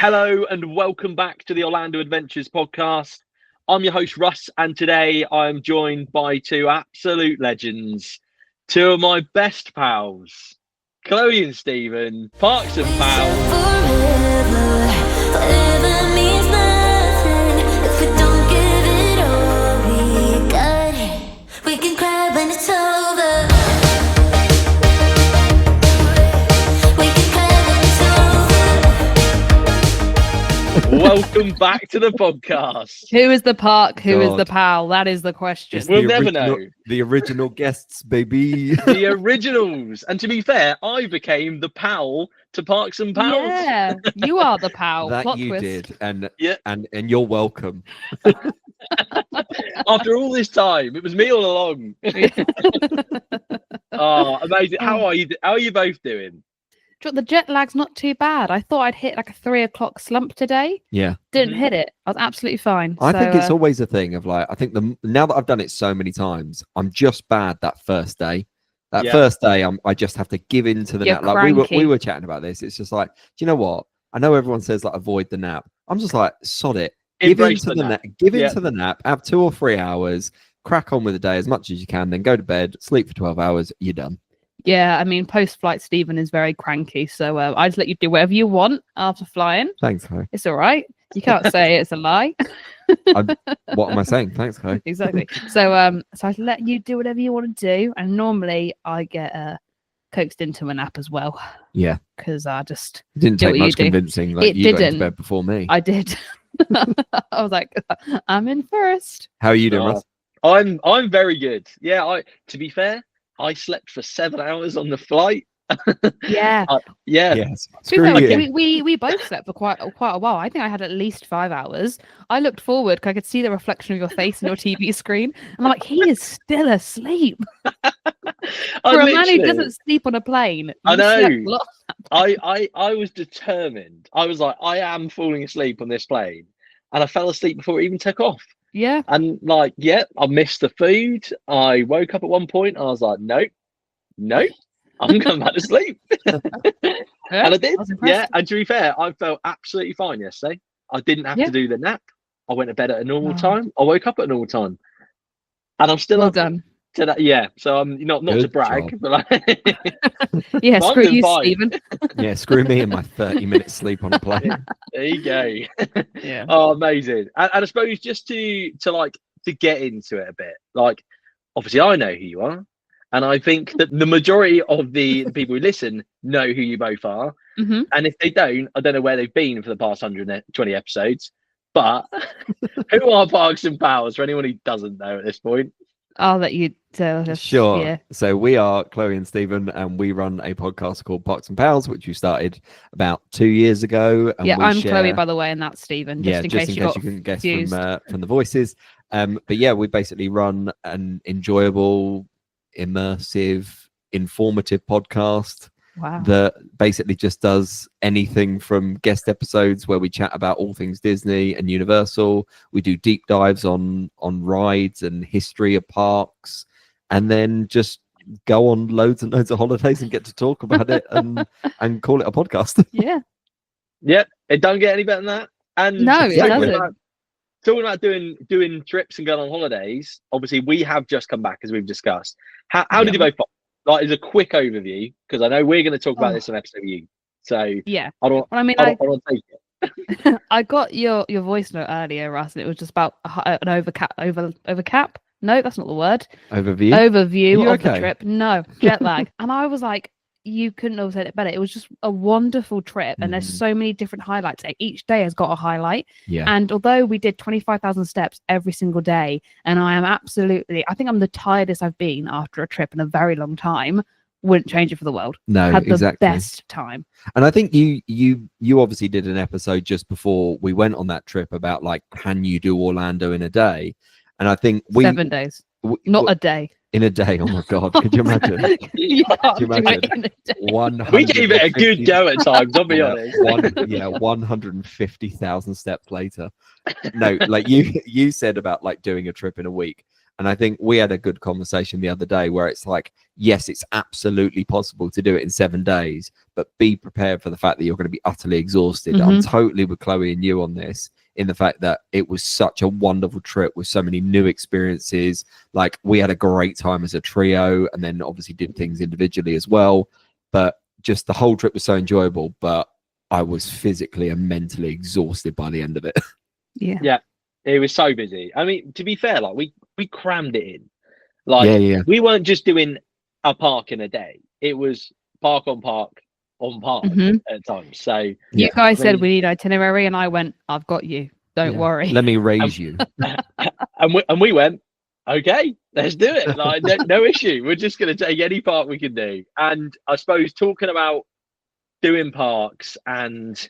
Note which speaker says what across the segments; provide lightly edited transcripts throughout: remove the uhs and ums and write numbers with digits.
Speaker 1: Hello and welcome back to the Orlando Adventures podcast. I'm your host Russ, and today I'm joined by two absolute legends, two of my best pals, Chloe and Stephen, Parks and Pals. Welcome back to the podcast.
Speaker 2: Who is the Park? Who is the pal? That is the question.
Speaker 1: We'll never know.
Speaker 3: The original guests, baby.
Speaker 1: The originals. And to be fair, I became the pal to Parks and Pals.
Speaker 2: Yeah, you are the pal.
Speaker 3: That
Speaker 2: Plot
Speaker 3: you
Speaker 2: twist.
Speaker 3: did, and
Speaker 1: Yeah.
Speaker 3: and you're welcome.
Speaker 1: After all this time, it was me all along. Oh, amazing. How are you? How are you both doing?
Speaker 2: The jet lag's not too bad. I thought I'd hit like a 3 o'clock slump today.
Speaker 3: Yeah,
Speaker 2: Didn't hit it. I was absolutely fine.
Speaker 3: I think it's always a thing of like, I think now that I've done it so many times, I'm just bad that first day. That first day, I just have to give in to the
Speaker 2: You're
Speaker 3: nap. Like we
Speaker 2: cranky.
Speaker 3: were chatting about this. It's just like, do you know what? I know everyone says like avoid the nap. I'm just like, sod it. Give in
Speaker 1: Embrace
Speaker 3: to
Speaker 1: the
Speaker 3: the
Speaker 1: nap.
Speaker 3: nap. Give in to the nap. Have 2 or 3 hours. Crack on with the day as much as you can. Then go to bed. Sleep for 12 hours. You're done.
Speaker 2: Yeah, I mean, post-flight Stephen is very cranky, so I just let you do whatever you want after flying.
Speaker 3: Thanks, Chloe.
Speaker 2: It's all right. You can't say it's a lie.
Speaker 3: What am I saying? Thanks, Chloe.
Speaker 2: Exactly. So I let you do whatever you want to do, and normally I get coaxed into a nap as well.
Speaker 3: Yeah.
Speaker 2: Because I just
Speaker 3: It didn't
Speaker 2: do
Speaker 3: take
Speaker 2: what you
Speaker 3: much
Speaker 2: do.
Speaker 3: convincing. Like
Speaker 2: It
Speaker 3: you got into
Speaker 2: didn't.
Speaker 3: bed before me.
Speaker 2: I did. I was like, I'm in first.
Speaker 3: How are you doing, Russ?
Speaker 1: I'm very good. Yeah, to be fair, I slept for 7 hours on the flight.
Speaker 2: Yeah.
Speaker 1: Yeah.
Speaker 3: Yes.
Speaker 2: To be
Speaker 3: Screw
Speaker 2: fair,
Speaker 3: you.
Speaker 2: we both slept for quite a while. I think I had at least 5 hours. I looked forward because I could see the reflection of your face on your TV screen, and I'm like, he is still asleep. For a man who doesn't sleep on a plane,
Speaker 1: I
Speaker 2: you
Speaker 1: know.
Speaker 2: slept a lot.
Speaker 1: I was determined. I was like, I am falling asleep on this plane, and I fell asleep before it even took off.
Speaker 2: Yeah.
Speaker 1: And like, yeah, I missed the food. I woke up at one point, and I was like, nope, I'm going back to sleep. And I did. Yeah, and to be fair, I felt absolutely fine yesterday. I didn't have to do the nap. I went to bed at a normal time. I woke up at a normal time, and I'm still
Speaker 2: Well
Speaker 1: up
Speaker 2: done.
Speaker 1: to that. Yeah, so I'm not to
Speaker 3: Good
Speaker 1: brag,
Speaker 3: job.
Speaker 1: but like,
Speaker 2: Yeah,
Speaker 1: I'm
Speaker 2: screw
Speaker 1: doing
Speaker 2: you,
Speaker 1: fine.
Speaker 2: Stephen.
Speaker 3: Yeah, screw me and my 30-minute sleep on a plane.
Speaker 1: There you go.
Speaker 2: Yeah.
Speaker 1: Oh, amazing. And I suppose just to get into it a bit, like, obviously I know who you are, and I think that the majority of the people who listen know who you both are.
Speaker 2: Mm-hmm.
Speaker 1: And if they don't, I don't know where they've been for the past 120 episodes. But who are Parks and Pals for anyone who doesn't know at this point?
Speaker 2: I'll let you tell us.
Speaker 3: Sure.
Speaker 2: Yeah.
Speaker 3: So we are Chloe and Stephen, and we run a podcast called Parks and Pals, which we started about 2 years ago. And
Speaker 2: Yeah,
Speaker 3: we
Speaker 2: I'm
Speaker 3: share...
Speaker 2: Chloe, by the way, and that's Stephen. Just in case you got
Speaker 3: couldn't guess
Speaker 2: confused.
Speaker 3: from the voices. But yeah, we basically run an enjoyable, immersive, informative podcast
Speaker 2: Wow.
Speaker 3: that basically just does anything from guest episodes where we chat about all things Disney and Universal. We do deep dives on rides and history of parks, and then just go on loads and loads of holidays and get to talk about it and call it a podcast.
Speaker 2: Yeah.
Speaker 1: Yep, it don't get any better than that. And
Speaker 2: No, it
Speaker 1: talking
Speaker 2: doesn't.
Speaker 1: about- Talking about doing trips and going on holidays, obviously we have just come back, as we've discussed. How did you both find? Like, as a quick overview, because I know we're going to talk about this on episode of you. So
Speaker 2: Yeah.
Speaker 1: I don't.
Speaker 2: Well, I mean,
Speaker 1: I don't take it.
Speaker 2: I got your voice note earlier, Russ, and it was just about an overcap. No, that's not the word.
Speaker 3: Overview.
Speaker 2: Overview
Speaker 3: You
Speaker 2: of the
Speaker 3: okay?
Speaker 2: trip. No, jet lag. And I was like, you couldn't have said it better. It was just a wonderful trip, and there's so many different highlights. Each day has got a highlight.
Speaker 3: Yeah.
Speaker 2: And although we did 25,000 steps every single day, and I think I'm the tiredest I've been after a trip in a very long time, wouldn't change it for the world.
Speaker 3: No,
Speaker 2: Had the
Speaker 3: exactly.
Speaker 2: best time.
Speaker 3: And I think you obviously did an episode just before we went on that trip about like, can you do Orlando in a day? And I think
Speaker 2: 7 days, not a day.
Speaker 3: in a day. Oh my God, could you imagine?
Speaker 2: You can't
Speaker 3: you
Speaker 2: do it
Speaker 3: imagine?
Speaker 2: in a day.
Speaker 1: We gave it a good go at times. I'll be honest.
Speaker 3: 150,000 steps later. No, like you said about like doing a trip in a week. And I think we had a good conversation the other day where it's like, yes, it's absolutely possible to do it in 7 days, but be prepared for the fact that you're going to be utterly exhausted. I'm totally with Chloe and you on this, in the fact that it was such a wonderful trip with so many new experiences. Like, we had a great time as a trio, and then obviously did things individually as well. But just the whole trip was so enjoyable, but I was physically and mentally exhausted by the end of it.
Speaker 2: Yeah.
Speaker 1: It was so busy. I mean, to be fair, like we crammed it in. Like,
Speaker 3: Yeah.
Speaker 1: we weren't just doing a park in a day. It was park on park on park at times. So
Speaker 2: you guys said we need itinerary, and I went, I've got you. Don't worry.
Speaker 3: Let me raise you.
Speaker 1: and we went, okay, let's do it. Like, no issue. We're just going to take any park we can do. And I suppose talking about doing parks and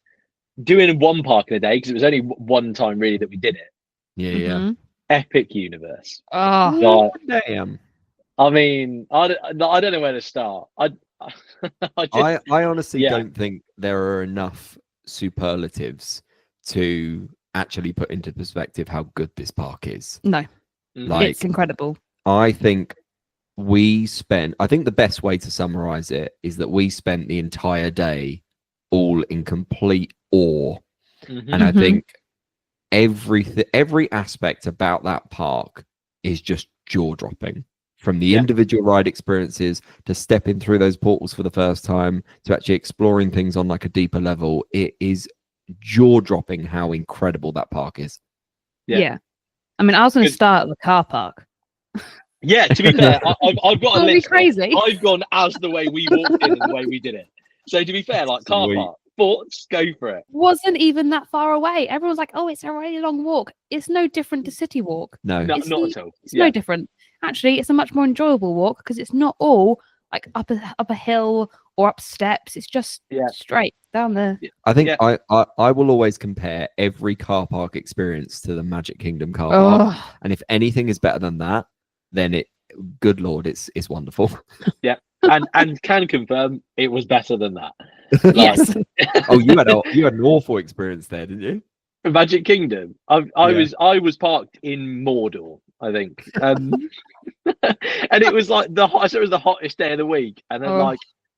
Speaker 1: doing one park in a day, because it was only one time really that we did it.
Speaker 3: Yeah.
Speaker 1: Epic Universe.
Speaker 2: Oh,
Speaker 3: damn.
Speaker 1: I mean, I don't know where to start. I
Speaker 3: honestly don't think there are enough superlatives to actually put into perspective how good this park is.
Speaker 2: No,
Speaker 3: like,
Speaker 2: it's incredible.
Speaker 3: I think the best way to summarize it is that we spent the entire day all in complete awe. And I think every aspect about that park is just jaw-dropping, from the individual ride experiences to stepping through those portals for the first time to actually exploring things on like a deeper level. It is jaw-dropping how incredible that park is.
Speaker 2: Yeah. I mean, I was going to start at the car park.
Speaker 1: Yeah, to be fair, I've got a list.
Speaker 2: Crazy.
Speaker 1: I've gone as the way we walked in and the way we did it. So to be fair, like, car park, thoughts, go for it.
Speaker 2: Wasn't even that far away. Everyone's like, oh, it's a really long walk. It's no different to City Walk.
Speaker 3: No,
Speaker 1: not at all.
Speaker 2: It's no different. Actually, it's a much more enjoyable walk because it's not all like up a hill or up steps. It's just straight down there.
Speaker 3: I think I will always compare every car park experience to the Magic Kingdom car park. And if anything is better than that, then good Lord, it's wonderful.
Speaker 1: Yeah. And can confirm it was better than that.
Speaker 2: Yes.
Speaker 3: Oh, you had an awful experience there, didn't you?
Speaker 1: Magic Kingdom. I was parked in Mordor, I think. And it was like it was the hottest day of the week. And then I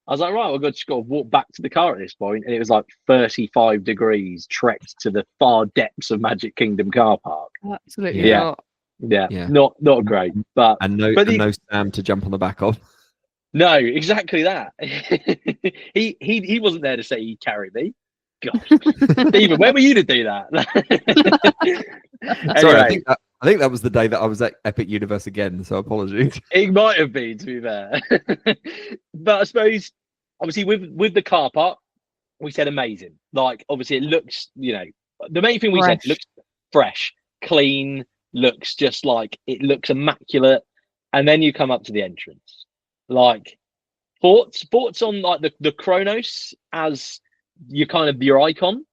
Speaker 1: was like, right, just got to walk back to the car at this point. And it was like 35 degrees trekked to the far depths of Magic Kingdom car park.
Speaker 2: Absolutely not.
Speaker 1: Yeah. Not great. But
Speaker 3: no Sam to jump on the back of.
Speaker 1: No, exactly that. he wasn't there to say he carried me. God, Stephen, where were you to do that? Anyway,
Speaker 3: sorry, I think that was the day that I was at Epic Universe again. So apologies.
Speaker 1: It might have been, to be fair. But I suppose, obviously, with the car park, we said amazing. Like, obviously, it looks, the main thing we said looks fresh, clean, looks just like it looks immaculate. And then you come up to the entrance. Like, thoughts on like the Kronos as your icon?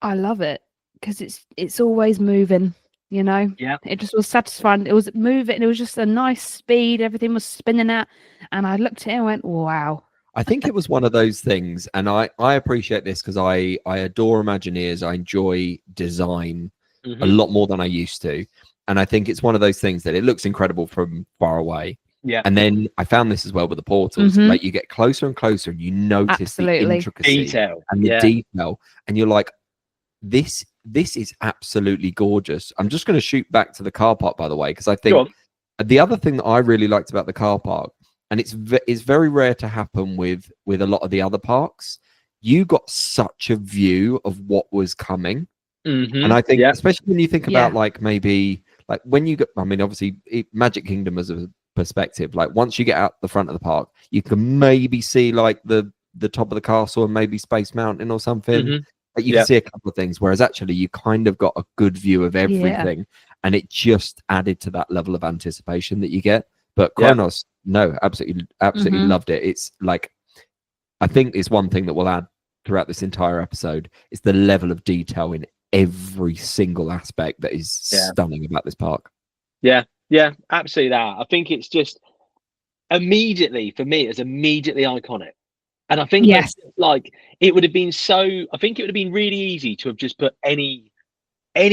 Speaker 2: I love it because it's always moving,
Speaker 1: Yeah.
Speaker 2: It just was satisfying. It was moving, it was just a nice speed, everything was spinning out, and I looked at it and went, wow.
Speaker 3: I think it was one of those things, and I appreciate this because I adore Imagineers. I enjoy design a lot more than I used to. And I think it's one of those things that it looks incredible from far away.
Speaker 1: Yeah.
Speaker 3: And then I found this as well with the portals. Like, you get closer and closer and you notice the intricacy and the detail. And you're like, this is absolutely gorgeous. I'm just going to shoot back to the car park, by the way, because I think the other thing that I really liked about the car park, and it's very rare to happen with a lot of the other parks, you got such a view of what was coming. And I think, especially when you think about like maybe like when you get, I mean, obviously Magic Kingdom as a perspective, like once you get out the front of the park, you can maybe see like the top of the castle and maybe Space Mountain or something. Like, you can see a couple of things, whereas actually you kind of got a good view of everything, and it just added to that level of anticipation that you get. But Kronos, no, absolutely loved it. It's like, I think it's one thing that we'll add throughout this entire episode is the level of detail in every single aspect that is stunning about this park.
Speaker 1: Yeah, absolutely that. I think it's just immediately, for me, it's immediately iconic. And I think like it would have been really easy to have just put any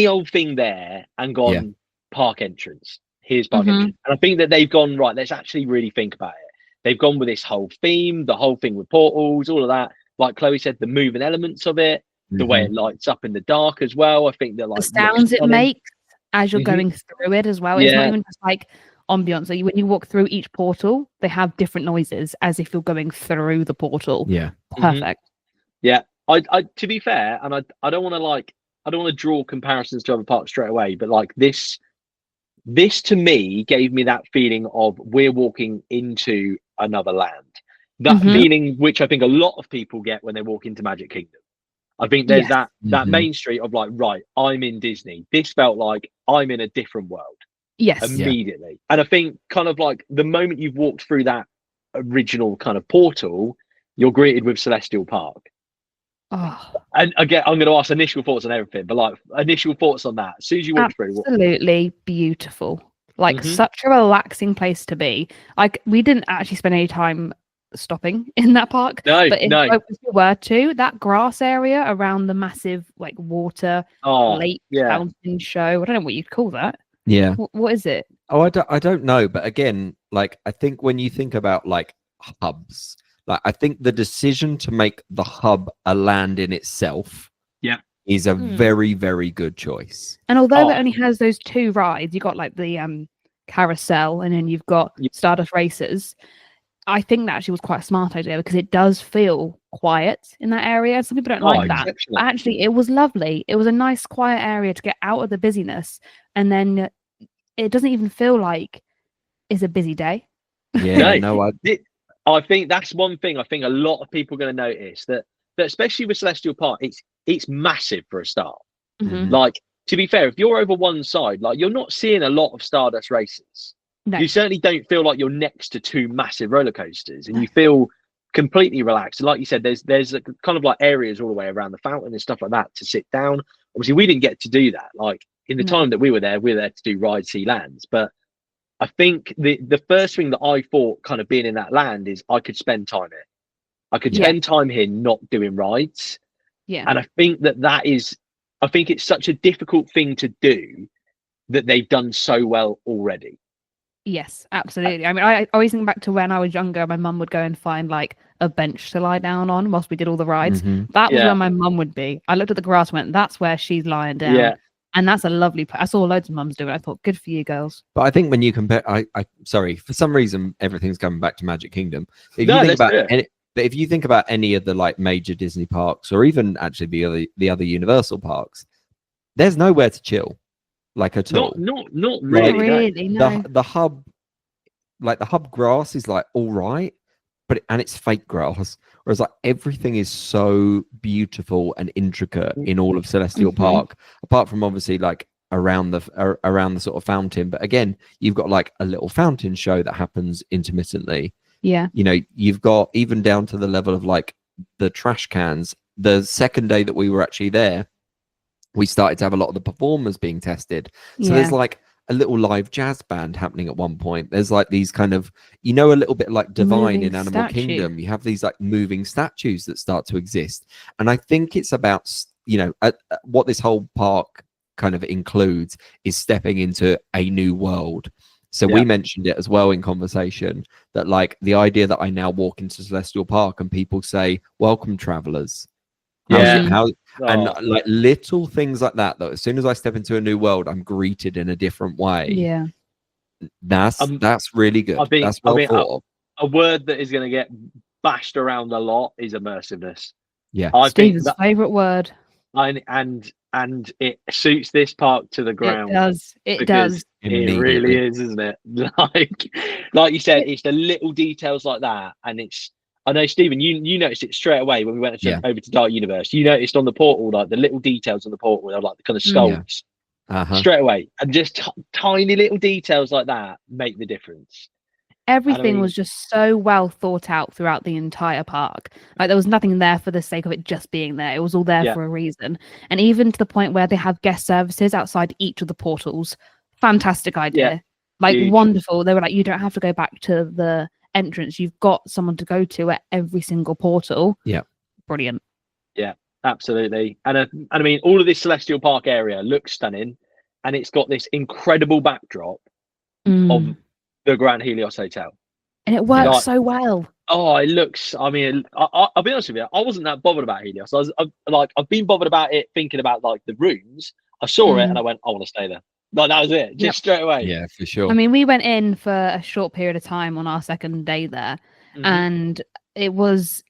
Speaker 1: old thing there and gone park entrance here's park entrance. And I think that they've gone, right, let's actually really think about it. They've gone with this whole theme, the whole thing with portals, all of that. Like Chloe said, the moving elements of it, the way it lights up in the dark as well. I think that like
Speaker 2: the sounds it makes as you're going through it as well. It's not even just like ambiance. So when you walk through each portal, they have different noises as if you're going through the portal.
Speaker 3: Yeah.
Speaker 2: Perfect.
Speaker 1: Yeah. I to be fair, and I don't want to draw comparisons to other parks straight away, but like this to me gave me that feeling of we're walking into another land. That feeling which I think a lot of people get when they walk into Magic Kingdom. I think there's that main street of like, right, I'm in Disney. This felt like I'm in a different world.
Speaker 2: Yes.
Speaker 1: Immediately. And I think kind of like the moment you've walked through that original kind of portal, you're greeted with Celestial Park.
Speaker 2: Oh.
Speaker 1: And again, I'm going to ask initial thoughts on everything, but like initial thoughts on that. As soon as you walk through,
Speaker 2: absolutely beautiful. Like such a relaxing place to be. Like we didn't actually spend any time stopping in that park.
Speaker 1: No,
Speaker 2: but if we were to, that grass area around the massive like water lake fountain show. I don't know what you'd call that.
Speaker 3: Yeah.
Speaker 2: What is it?
Speaker 3: Oh, I don't know. But again, like I think when you think about like hubs, like I think the decision to make the hub a land in itself is a very, very good choice.
Speaker 2: And although it only has those 2 rides, you got like the carousel and then you've got Stardust Racers. I think that actually was quite a smart idea because it does feel quiet in that area. Some people don't like that. But actually, it was lovely. It was a nice, quiet area to get out of the busyness. And then it doesn't even feel like it's a busy day.
Speaker 3: Yeah,
Speaker 1: I think that's one thing I think a lot of people are going to notice that especially with Celestial Park, it's massive for a start. Like, to be fair, if you're over one side, like you're not seeing a lot of Stardust Racers. No. You certainly don't feel like you're next to 2 massive roller coasters, and you feel completely relaxed. And like you said, there's a kind of like areas all the way around the fountain and stuff like that to sit down. Obviously, we didn't get to do that. Like in the time that we were there to do Ride See Lands. But I think the first thing that I thought, kind of being in that land, is I could spend time here. I could spend time here not doing rides.
Speaker 2: Yeah.
Speaker 1: And I think I think it's such a difficult thing to do that they've done so well already.
Speaker 2: Yes, absolutely. I mean, I always think back to when I was younger, my mum would go and find like a bench to lie down on whilst we did all the rides. That was where my mum would be. I looked at the grass and went, that's where she's lying down. Yeah. And that's a lovely I saw loads of mums do it. I thought, good for you girls.
Speaker 3: But I think when you compare, sorry, for some reason, everything's coming back to Magic Kingdom. If you think about but if you think about any of the like major Disney parks, or even actually the other Universal parks, there's nowhere to chill, like at all.
Speaker 1: Not really.
Speaker 2: No.
Speaker 3: The hub, like the hub grass is like all right, but it's fake grass. Whereas like everything is so beautiful and intricate in all of Celestial Park, apart from obviously like around the sort of fountain. But again, you've got like a little fountain show that happens intermittently.
Speaker 2: Yeah.
Speaker 3: You know, you've got even down to the level of like the trash cans. The second day that we were actually there, we started to have a lot of the performers being tested. So there's like a little live jazz band happening at one point. There's like these kind of, a little bit like Divine in Animal Kingdom. You have these like moving statues that start to exist. And I think it's about, what this whole park kind of includes is stepping into a new world. So we mentioned it as well in conversation, that like the idea that I now walk into Celestial Park and people say, welcome travelers. And like little things like that, though, as soon as I step into a new world, I'm greeted in a different way.
Speaker 2: Yeah.
Speaker 3: That's really good. That's well thought of.
Speaker 1: A word that is going to get bashed around a lot is immersiveness.
Speaker 3: Yeah.
Speaker 2: Steven's favorite word.
Speaker 1: And it suits this park to the ground.
Speaker 2: It does.
Speaker 1: It really is, isn't it? Like you said, it's the little details like that. And I know, Stephen, you noticed it straight away when we went over to Dark Universe. You noticed on the portal, like the little details on the portal, like the kind of skulls straight away. And just tiny little details like that make the difference.
Speaker 2: Everything was just so well thought out throughout the entire park. Like there was nothing there for the sake of it just being there. It was all there for a reason. And even to the point where they have guest services outside each of the portals. Fantastic idea. Like wonderful. They were like, you don't have to go back to the entrance. You've got someone to go to at every single portal.
Speaker 3: Yeah.
Speaker 2: Brilliant.
Speaker 1: Yeah, absolutely. And I mean, all of this Celestial Park area looks stunning. And it's got this incredible backdrop of the Grand Helios Hotel.
Speaker 2: And it works
Speaker 1: Like,
Speaker 2: so well.
Speaker 1: Oh, it looks. I mean, I'll be honest with you. I wasn't that bothered about Helios. I've been bothered about it, thinking about like the rooms. I saw it and I went, I want to stay there. Like that was it, just straight away.
Speaker 3: Yeah, for sure.
Speaker 2: I mean, we went in for a short period of time on our second day there, and it was.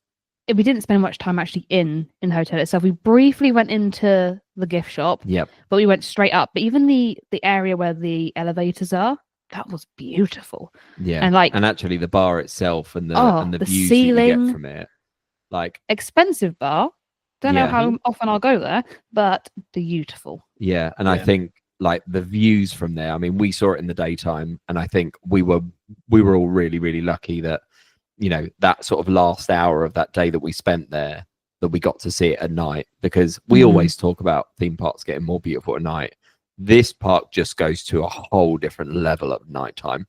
Speaker 2: We didn't spend much time actually in the hotel itself. We briefly went into the gift shop.
Speaker 3: Yep.
Speaker 2: But we went straight up. But even the area where the elevators are, that was beautiful.
Speaker 3: Yeah.
Speaker 2: And
Speaker 3: actually the bar itself and the views
Speaker 2: ceiling,
Speaker 3: that you get from it. Like
Speaker 2: expensive bar. Don't know how often I'll go there, but beautiful.
Speaker 3: Yeah. And I think like the views from there, I mean, we saw it in the daytime, and I think we were all really, really lucky that, you know, that sort of last hour of that day that we spent there, that we got to see it at night, because we always talk about theme parks getting more beautiful at night. This park just goes to a whole different level at nighttime.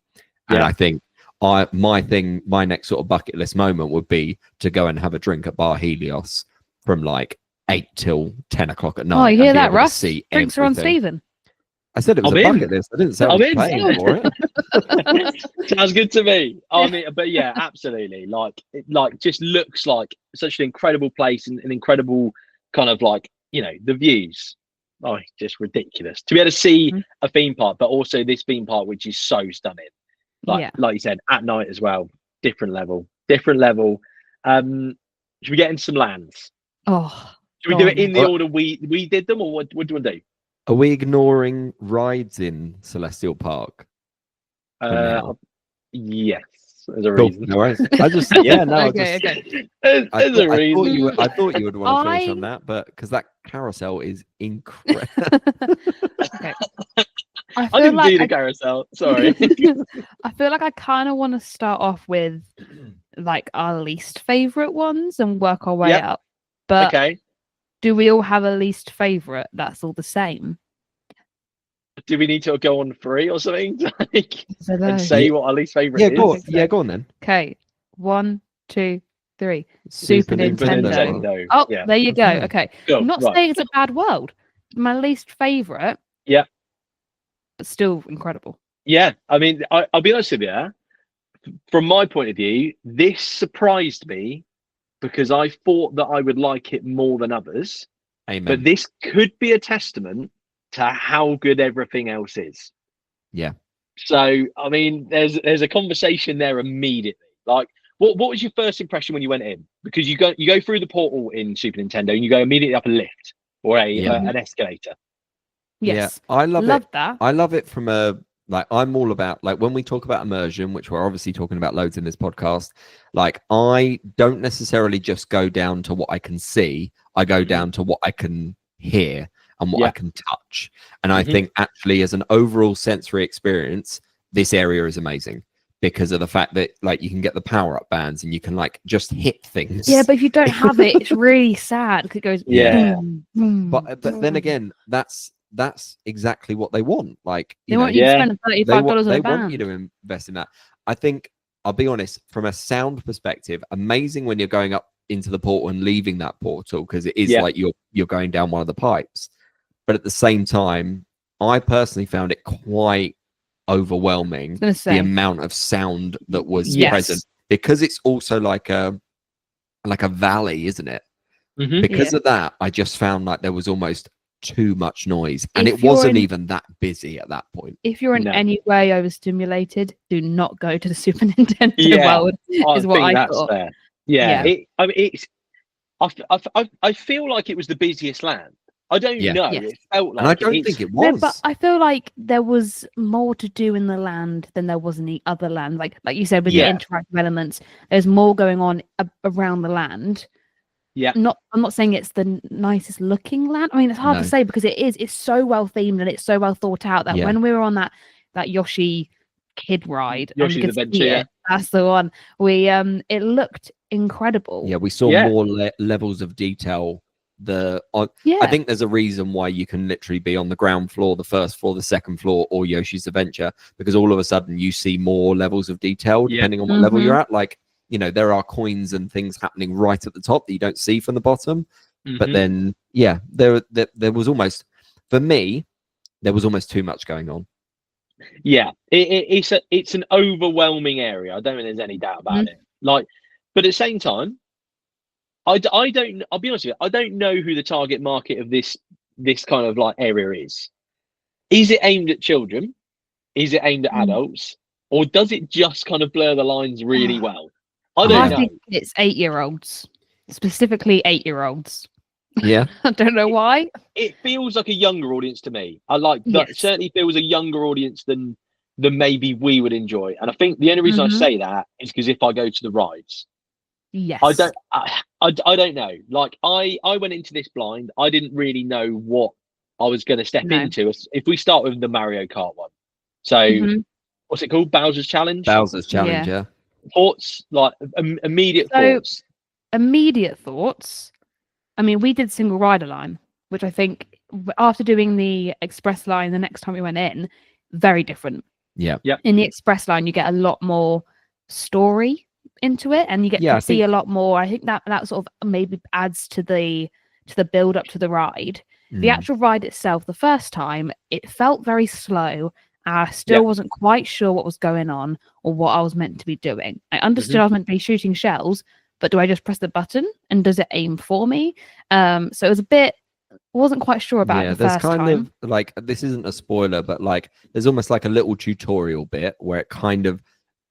Speaker 3: And I think my next sort of bucket list moment would be to go and have a drink at Bar Helios from like 8 till 10 o'clock at night.
Speaker 2: Oh, you hear that, Russ? Drinks are on Stephen.
Speaker 3: I said it was a bucket list. I didn't say I was paying for
Speaker 1: it. Sounds good to me. I mean, but yeah, absolutely. Like, it just looks like such an incredible place, and an incredible kind of like, you know, the views. Oh, just ridiculous to be able to see a theme park, but also this theme park, which is so stunning. Like you said, at night as well, different level. Should we get into some lands?
Speaker 2: Oh,
Speaker 1: should we do it in the order we did them, or what do you want to do?
Speaker 3: Are we ignoring rides in Celestial Park?
Speaker 1: Yes, there's a reason.
Speaker 3: No worries. I just
Speaker 2: okay.
Speaker 1: There's a reason.
Speaker 3: I thought you would want to finish on that, but because that carousel is incredible.
Speaker 1: Okay. I didn't do the carousel. Sorry.
Speaker 2: I feel like I kind of want to start off with like our least favorite ones and work our way up. But do we all have a least favorite that's all the same?
Speaker 1: Do we need to go on 3 or something and say what our least favorite is?
Speaker 3: Go on then.
Speaker 2: Okay, 1, 2, 3. Super Nintendo. Oh, there you go. Okay, cool. I'm not saying it's a bad world. My least favorite.
Speaker 1: Yeah.
Speaker 2: But still incredible.
Speaker 1: Yeah, I mean, I'll be honest with you. From my point of view, this surprised me, because I thought that I would like it more than others.
Speaker 3: Amen.
Speaker 1: But this could be a testament to how good everything else is.
Speaker 3: Yeah.
Speaker 1: So, I mean, there's a conversation there immediately. Like, what was your first impression when you went in? Because you go through the portal in Super Nintendo and you go immediately up a lift or an escalator.
Speaker 2: Yes.
Speaker 3: Yeah, I love it.
Speaker 2: That.
Speaker 3: I love it from I'm all about, like, when we talk about immersion, which we're obviously talking about loads in this podcast, like, I don't necessarily just go down to what I can see. I go down to what I can hear and what I can touch. And I think actually, as an overall sensory experience, this area is amazing because of the fact that, like, you can get the power-up bands and you can, like, just hit things.
Speaker 2: Yeah, but if you don't have it, it's really sad because it goes boom, boom,
Speaker 3: but then again, that's exactly what they want. Like,
Speaker 2: they want you to spend $35 on a band.
Speaker 3: They want you to invest in that. I think, I'll be honest, from a sound perspective, amazing when you're going up into the portal and leaving that portal, because it is like you're going down one of the pipes. But at the same time, I personally found it quite overwhelming, the amount of sound that was present, because it's also like a valley, isn't it? Because of that, I just found like there was almost too much noise, and it wasn't even that busy at that point.
Speaker 2: If you're in any way overstimulated, do not go to the Super Nintendo world. Is what I thought.
Speaker 1: Fair. Yeah. I mean, I feel like it was the busiest land. I don't know. It felt like,
Speaker 3: and I don't think it was.
Speaker 2: No, but I feel like there was more to do in the land than there was in the other land. Like you said, with the interactive elements, there's more going on around the land.
Speaker 1: Yeah.
Speaker 2: I'm not saying it's the nicest looking land. I mean, it's hard to say because it is. It's so well themed and it's so well thought out that when we were on that Yoshi kid ride,
Speaker 1: Yoshi's Adventure,
Speaker 2: that's the one. We it looked incredible.
Speaker 3: Yeah, we saw more levels of detail. I think there's a reason why you can literally be on the ground floor, the first floor, the second floor, or Yoshi's Adventure, because all of a sudden you see more levels of detail depending on what level you're at. Like, you know, there are coins and things happening right at the top that you don't see from the bottom. But then, there was almost, for me, there was almost too much going on.
Speaker 1: Yeah, it's an overwhelming area. I don't think there's any doubt about it. Like, but at the same time, I don't. I'll be honest with you. I don't know who the target market of this kind of like area is. Is it aimed at children? Is it aimed at adults? Or does it just kind of blur the lines really well? I don't know.
Speaker 2: I think it's 8-year-olds, specifically 8-year-olds.
Speaker 3: Yeah.
Speaker 2: I don't know why.
Speaker 1: It feels like a younger audience to me. I like that.
Speaker 2: Yes.
Speaker 1: Certainly feels a younger audience than maybe we would enjoy. And I think the only reason I say that is because if I go to the rides,
Speaker 2: Yes.
Speaker 1: I don't know. Like I went into this blind. I didn't really know what I was going to step into. If we start with the Mario Kart one, so what's it called? Bowser's Challenge.
Speaker 3: Bowser's Challenge. Yeah.
Speaker 1: Thoughts, like immediate thoughts.
Speaker 2: Immediate thoughts. I mean, we did single rider line, which I think after doing the express line the next time we went in, very different.
Speaker 3: Yeah.
Speaker 2: In the express line, you get a lot more story into it, and you get to see a lot more. I think that sort of maybe adds to the build up to the ride. The actual ride itself, the first time, it felt very slow. I still wasn't quite sure what was going on or what I was meant to be doing. I understood I was meant to be shooting shells, but do I just press the button and does it aim for me? So it was a bit, wasn't quite sure about it the
Speaker 3: there's
Speaker 2: first
Speaker 3: kind
Speaker 2: time.
Speaker 3: of like, this isn't a spoiler, but like there's almost like a little tutorial bit where it kind of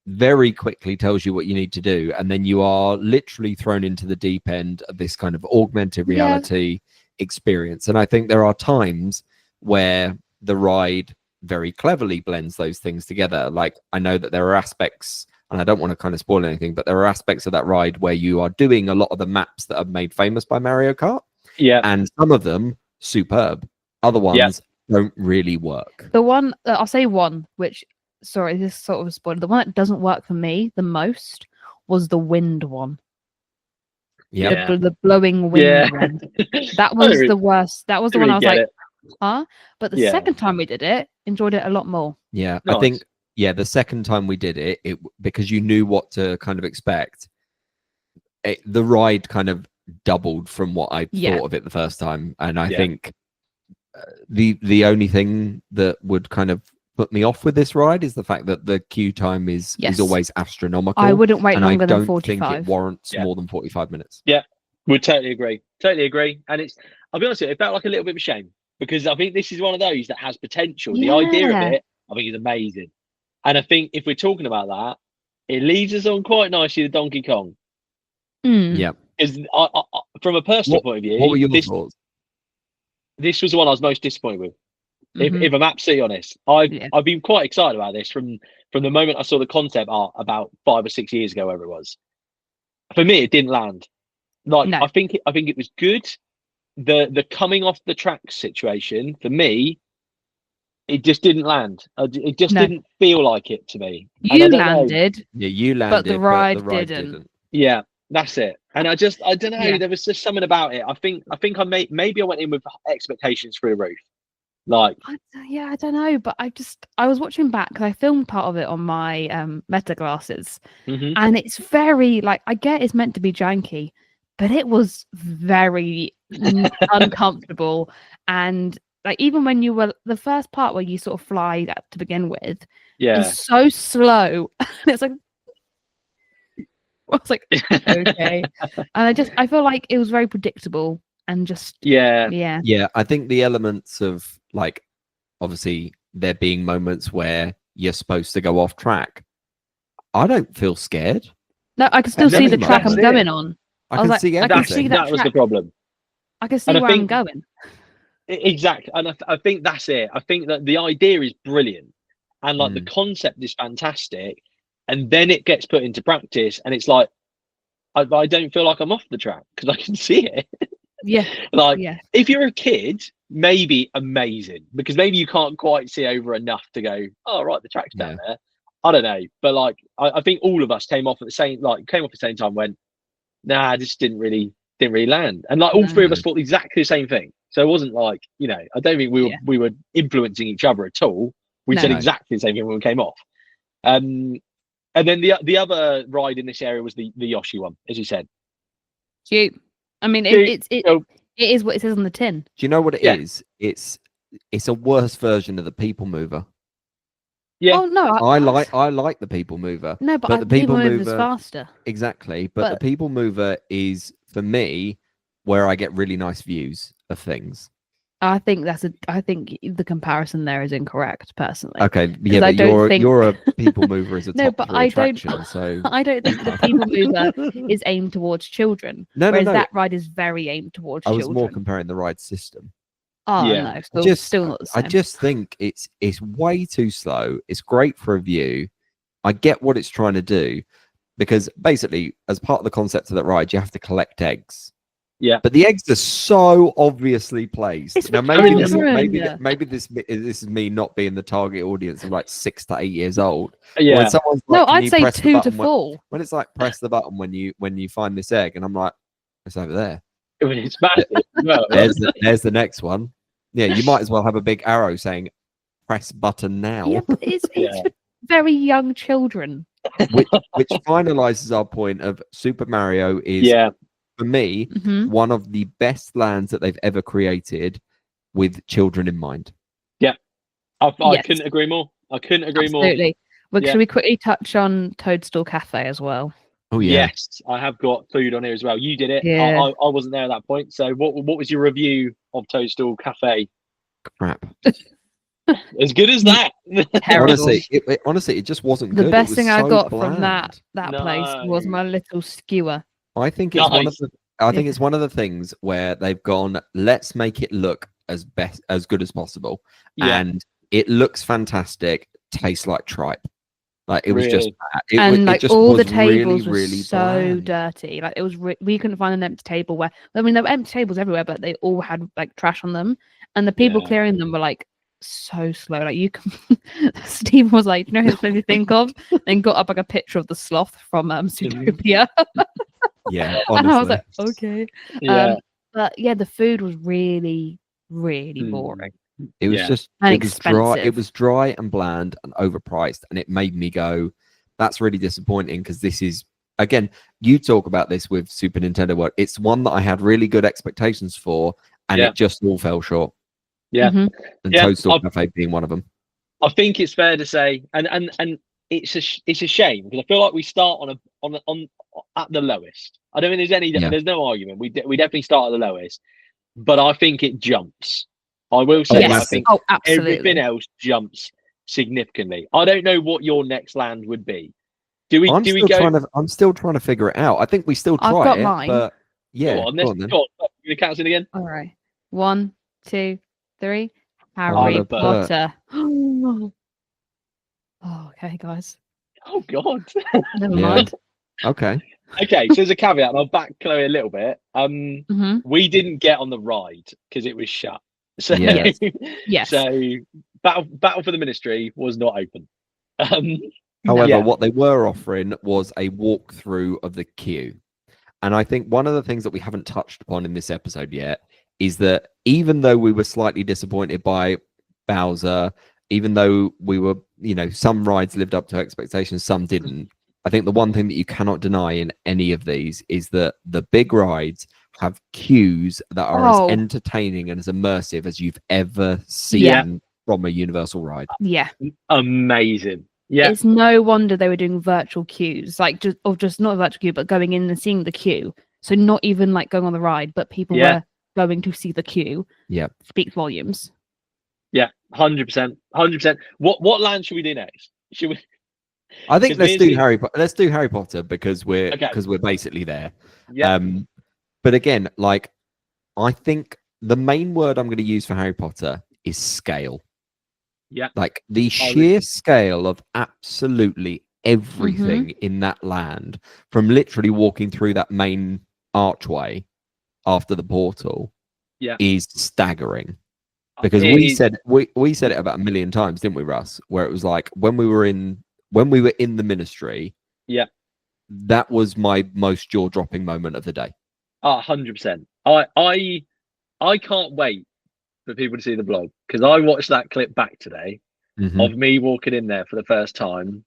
Speaker 3: very quickly tells you what you need to do, and then you are literally thrown into the deep end of this kind of augmented reality experience. And I think there are times where the ride very cleverly blends those things together. Like, I know that there are aspects, and I don't want to kind of spoil anything, but there are aspects of that ride where you are doing a lot of the maps that are made famous by Mario Kart.
Speaker 1: Yeah.
Speaker 3: And some of them superb. Other ones don't really work.
Speaker 2: The one, I'll say one, which, sorry, this is sort of a spoiler. The one that doesn't work for me the most was the wind one.
Speaker 3: Yeah.
Speaker 2: The blowing wind one. That was the worst. That was the one I was like, huh? But the second time we did it, enjoyed it a lot more.
Speaker 3: Yeah. Nice. I think, the second time we did it, because you knew what to kind of expect, the ride kind of doubled from what I thought of it the first time. And I think the only thing that would kind of put me off with this ride is the fact that the queue time is always astronomical.
Speaker 2: I wouldn't wait longer than 45.
Speaker 3: I don't think it warrants more than 45 minutes.
Speaker 1: Yeah, would totally agree. Totally agree. And I'll be honest with you, it felt like a little bit of a shame, because I think this is one of those that has potential. The idea of it, I think, is amazing. And I think if we're talking about that, it leads us on quite nicely to Donkey Kong.
Speaker 3: Yeah.
Speaker 1: Because from a personal point of view,
Speaker 3: what were your thoughts?
Speaker 1: This was the one I was most disappointed with. If I'm absolutely honest, I've been quite excited about this from the moment I saw the concept art about 5 or 6 years ago, wherever it was. For me, it didn't land. I think it was good. The coming off the track situation, for me, it just didn't land. It just didn't feel like it to me.
Speaker 2: You landed.
Speaker 3: Yeah, you landed,
Speaker 2: but the ride didn't.
Speaker 1: Yeah, that's it. And I don't know. There was just something about it. I think I maybe I went in with expectations through the roof. I
Speaker 2: don't know, but I was watching back because I filmed part of it on my Meta glasses, and it's very I get it's meant to be janky, but it was very uncomfortable. And even when you were the first part where you sort of fly to begin with, it's so slow. And it's like, I was like, okay, and I feel like it was very predictable and just
Speaker 3: I think the elements of obviously there being moments where you're supposed to go off track, I don't feel scared.
Speaker 2: No, I can still see the track I'm going on.
Speaker 3: I can see everything.
Speaker 1: That was the problem.
Speaker 2: I can see where I'm going.
Speaker 1: Exactly, and I think that's it. I think that the idea is brilliant, and the concept is fantastic, and then it gets put into practice, and it's like I don't feel like I'm off the track because I can see it. If you're a kid, maybe amazing, because maybe you can't quite see over enough to go, oh right, the track's down there. I don't know, but I think all of us came off at the same time. Went, nah, this didn't really land, and all three of us thought exactly the same thing. So it wasn't I don't think we were influencing each other at all. We said exactly the same thing when we came off. And then the other ride in this area was the Yoshi one, as you said.
Speaker 2: Cute. I mean, it is what it says on the tin.
Speaker 3: Do you know what it is? It's a worse version of the People Mover.
Speaker 1: Yeah.
Speaker 2: Oh no,
Speaker 3: I like the People Mover.
Speaker 2: No, but
Speaker 3: the People
Speaker 2: Mover is
Speaker 3: Mover
Speaker 2: faster.
Speaker 3: exactly. But
Speaker 2: But-
Speaker 3: the People Mover is for me where I get really nice views of things.
Speaker 2: I think the comparison there is incorrect, personally.
Speaker 3: Okay, yeah,
Speaker 2: I
Speaker 3: but
Speaker 2: don't think-
Speaker 3: you're a People Mover as a
Speaker 2: No,
Speaker 3: top
Speaker 2: but
Speaker 3: 3
Speaker 2: I don't-
Speaker 3: attraction, so
Speaker 2: I don't think the People Mover is aimed towards children.
Speaker 3: no.
Speaker 2: Whereas that ride is very aimed towards
Speaker 3: I was
Speaker 2: children.
Speaker 3: more comparing the ride system.
Speaker 2: Oh
Speaker 1: Yeah.
Speaker 2: no, still not the
Speaker 3: I
Speaker 2: same.
Speaker 3: just think it's way too slow. It's great for a view. I get what it's trying to do, because basically, as part of the concept of that ride, you have to collect eggs.
Speaker 1: Yeah.
Speaker 3: But the eggs are so obviously placed.
Speaker 2: It's
Speaker 3: Now
Speaker 2: for children.
Speaker 3: maybe this is me not being the target audience of like 6 to 8 years old.
Speaker 1: Yeah.
Speaker 3: When someone's
Speaker 2: No,
Speaker 3: like, "Can
Speaker 2: I'd
Speaker 3: you
Speaker 2: say
Speaker 3: press the
Speaker 2: 2 to
Speaker 3: button?"
Speaker 2: 4.
Speaker 3: When it's like press the button when you find this egg, and I'm like, it's over there.
Speaker 1: It's massive. No,
Speaker 3: There's the next one. Yeah, you might as well have a big arrow saying press button now.
Speaker 2: Yeah, but it's
Speaker 1: Yeah.
Speaker 2: for very young children.
Speaker 3: which finalizes our point of Super Mario is
Speaker 1: yeah.
Speaker 3: for me
Speaker 2: Mhm.
Speaker 3: one of the best lands that they've ever created with children in mind.
Speaker 1: I
Speaker 2: Yes.
Speaker 1: couldn't agree more. I couldn't agree
Speaker 2: Absolutely. Well,
Speaker 1: Yeah.
Speaker 2: should we quickly touch on Toadstool Cafe as well?
Speaker 3: Oh
Speaker 1: more.
Speaker 3: yeah.
Speaker 1: Yes, I have got food on here as well. You did it.
Speaker 2: Yeah.
Speaker 1: I wasn't there at that point. So what was your review of Toadstool Cafe?
Speaker 3: Crap.
Speaker 1: As good as that.
Speaker 2: Terrible.
Speaker 3: Honestly, it just wasn't
Speaker 2: The
Speaker 3: good. It
Speaker 2: best
Speaker 3: was
Speaker 2: thing I
Speaker 3: so
Speaker 2: got from
Speaker 3: bland.
Speaker 2: that place was
Speaker 1: No.
Speaker 2: my little skewer.
Speaker 3: I think it's one of
Speaker 1: Nice.
Speaker 3: the it's one of the things where they've gone, let's make it look as good as possible.
Speaker 1: Yeah.
Speaker 3: And it looks fantastic, tastes like tripe. Like it was just
Speaker 1: Really?
Speaker 3: bad. It
Speaker 2: And
Speaker 3: was,
Speaker 2: like
Speaker 3: it just
Speaker 2: all the
Speaker 3: was
Speaker 2: tables
Speaker 3: really,
Speaker 2: were
Speaker 3: really
Speaker 2: so
Speaker 3: bland.
Speaker 2: dirty. Like it was, we couldn't find an empty table where. I mean, there were empty tables everywhere, but they all had like trash on them, and the people
Speaker 1: Yeah.
Speaker 2: clearing them were like so slow. Like you can. Stephen was like, "You know who this made me think of?" And got up like a picture of the sloth from Zootopia,
Speaker 3: Yeah,
Speaker 2: and I was
Speaker 3: honestly.
Speaker 2: like, "Okay."
Speaker 1: Yeah.
Speaker 2: But yeah, the food was really, really
Speaker 1: Hmm.
Speaker 2: boring.
Speaker 3: It was
Speaker 1: Yeah.
Speaker 3: just
Speaker 2: And
Speaker 3: it was dry. It
Speaker 2: expensive.
Speaker 3: was dry and bland and overpriced, and it made me go, "That's really disappointing." Because this is again, you talk about this with Super Nintendo World. It's one that I had really good expectations for, and
Speaker 1: Yeah.
Speaker 3: it just all fell short.
Speaker 1: Yeah.
Speaker 2: Mhm.
Speaker 3: And
Speaker 1: Yeah,
Speaker 3: Toadstool
Speaker 1: I've-
Speaker 3: Cafe being one of them.
Speaker 1: I think it's fair to say, and it's a shame because I feel like we start on at the lowest. I don't think there's any
Speaker 3: Yeah.
Speaker 1: there's no argument. We definitely start at the lowest, but I think it jumps. I will
Speaker 3: Oh,
Speaker 1: say I
Speaker 2: Yes.
Speaker 1: think
Speaker 2: Oh, absolutely.
Speaker 1: everything else jumps significantly. I don't know what your next land would be. Do we go?
Speaker 3: I'm still trying to figure it out. I think we still
Speaker 2: I've
Speaker 3: try
Speaker 2: got
Speaker 3: it,
Speaker 2: mine.
Speaker 3: but yeah,
Speaker 1: Go on,
Speaker 3: go on then.
Speaker 1: go on. You cancel again.
Speaker 2: All right. 1, 2, 3.
Speaker 3: Harry
Speaker 2: Harry
Speaker 1: Potter.
Speaker 2: Potter. Oh, okay, guys.
Speaker 1: Oh God.
Speaker 2: Never
Speaker 3: Yeah.
Speaker 2: mind.
Speaker 3: Okay.
Speaker 1: Okay, so there's a caveat, and I'll back Chloe a little bit.
Speaker 2: hmm
Speaker 1: We didn't get on the ride because it was shut. So,
Speaker 3: Yes.
Speaker 2: Yes.
Speaker 1: so Battle for the Ministry was not open.
Speaker 3: However,
Speaker 1: Yeah.
Speaker 3: what they were offering was a walkthrough of the queue. And I think one of the things that we haven't touched upon in this episode yet is that even though we were slightly disappointed by Bowser, even though we were, some rides lived up to expectations, some didn't. I think the one thing that you cannot deny in any of these is that the big rides have queues that are
Speaker 2: Oh.
Speaker 3: as entertaining and as immersive as you've ever seen
Speaker 2: Yeah.
Speaker 3: from a Universal ride.
Speaker 2: Yeah.
Speaker 1: Amazing. Yeah,
Speaker 2: It's no wonder they were doing virtual queues, like just not a virtual queue, but going in and seeing the queue. So not even like going on the ride, but people
Speaker 1: Yeah.
Speaker 2: were going to see the queue.
Speaker 3: Yeah.
Speaker 2: Speaks volumes.
Speaker 1: yeah, 100%, 100%. What land should we do next? Should we?
Speaker 3: I think
Speaker 1: 'Cause
Speaker 3: let's
Speaker 1: me
Speaker 3: do
Speaker 1: and
Speaker 3: Harry. Let's do Harry Potter because we're
Speaker 1: Okay.
Speaker 3: basically there.
Speaker 1: Yeah,
Speaker 3: But again, like I think the main word I'm going to use for Harry Potter is scale.
Speaker 1: Yeah.
Speaker 3: Like the
Speaker 1: I would-
Speaker 3: sheer scale of absolutely everything in that land, from literally walking through that main archway after the portal,
Speaker 1: Yeah.
Speaker 3: is staggering. Because
Speaker 1: It
Speaker 3: we
Speaker 1: is-
Speaker 3: said we said it about a million times, didn't we, Russ? Where it was like when we were in the ministry.
Speaker 1: Yeah.
Speaker 3: That was my most jaw-dropping moment of the day.
Speaker 1: 100%. I can't wait for people to see the blog because I watched that clip back today
Speaker 3: Mhm.
Speaker 1: of me walking in there for the first time,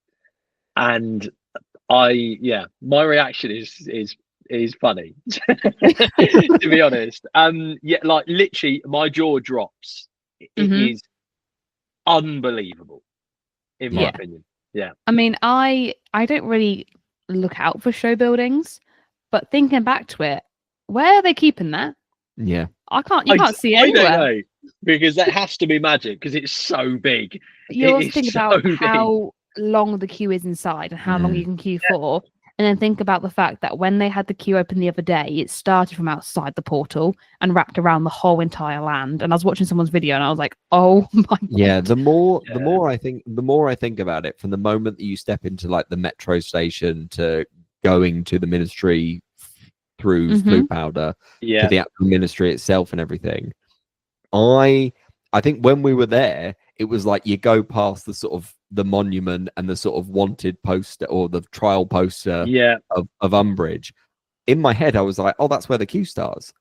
Speaker 1: and my reaction is funny to be honest. Yeah, like literally my jaw drops. It
Speaker 2: Mhm.
Speaker 1: is unbelievable. in my
Speaker 2: Yeah.
Speaker 1: opinion. Yeah.
Speaker 2: I mean, I don't really look out for show buildings, but thinking back to it, where are they keeping that?
Speaker 3: Yeah.
Speaker 2: You can't see it
Speaker 1: I don't
Speaker 2: anywhere.
Speaker 1: know, because that has to be magic because it's so big.
Speaker 2: You
Speaker 1: It
Speaker 2: also
Speaker 1: is
Speaker 2: think
Speaker 1: so
Speaker 2: about
Speaker 1: big.
Speaker 2: how long the queue is inside and how long you can queue for. And then think about the fact that when they had the queue open the other day, it started from outside the portal and wrapped around the whole entire land. And I was watching someone's video and I was like, oh my
Speaker 3: Yeah,
Speaker 2: God.
Speaker 3: the more I think about it, from the moment that you step into like the metro station to going to the ministry through Flue Powder to
Speaker 1: Yeah.
Speaker 3: the actual ministry itself and everything, I think when we were there, it was like you go past the sort of the monument and the sort of wanted poster or the trial poster
Speaker 1: Yeah.
Speaker 3: of Umbridge. In my head, I was like, oh, that's where the queue starts.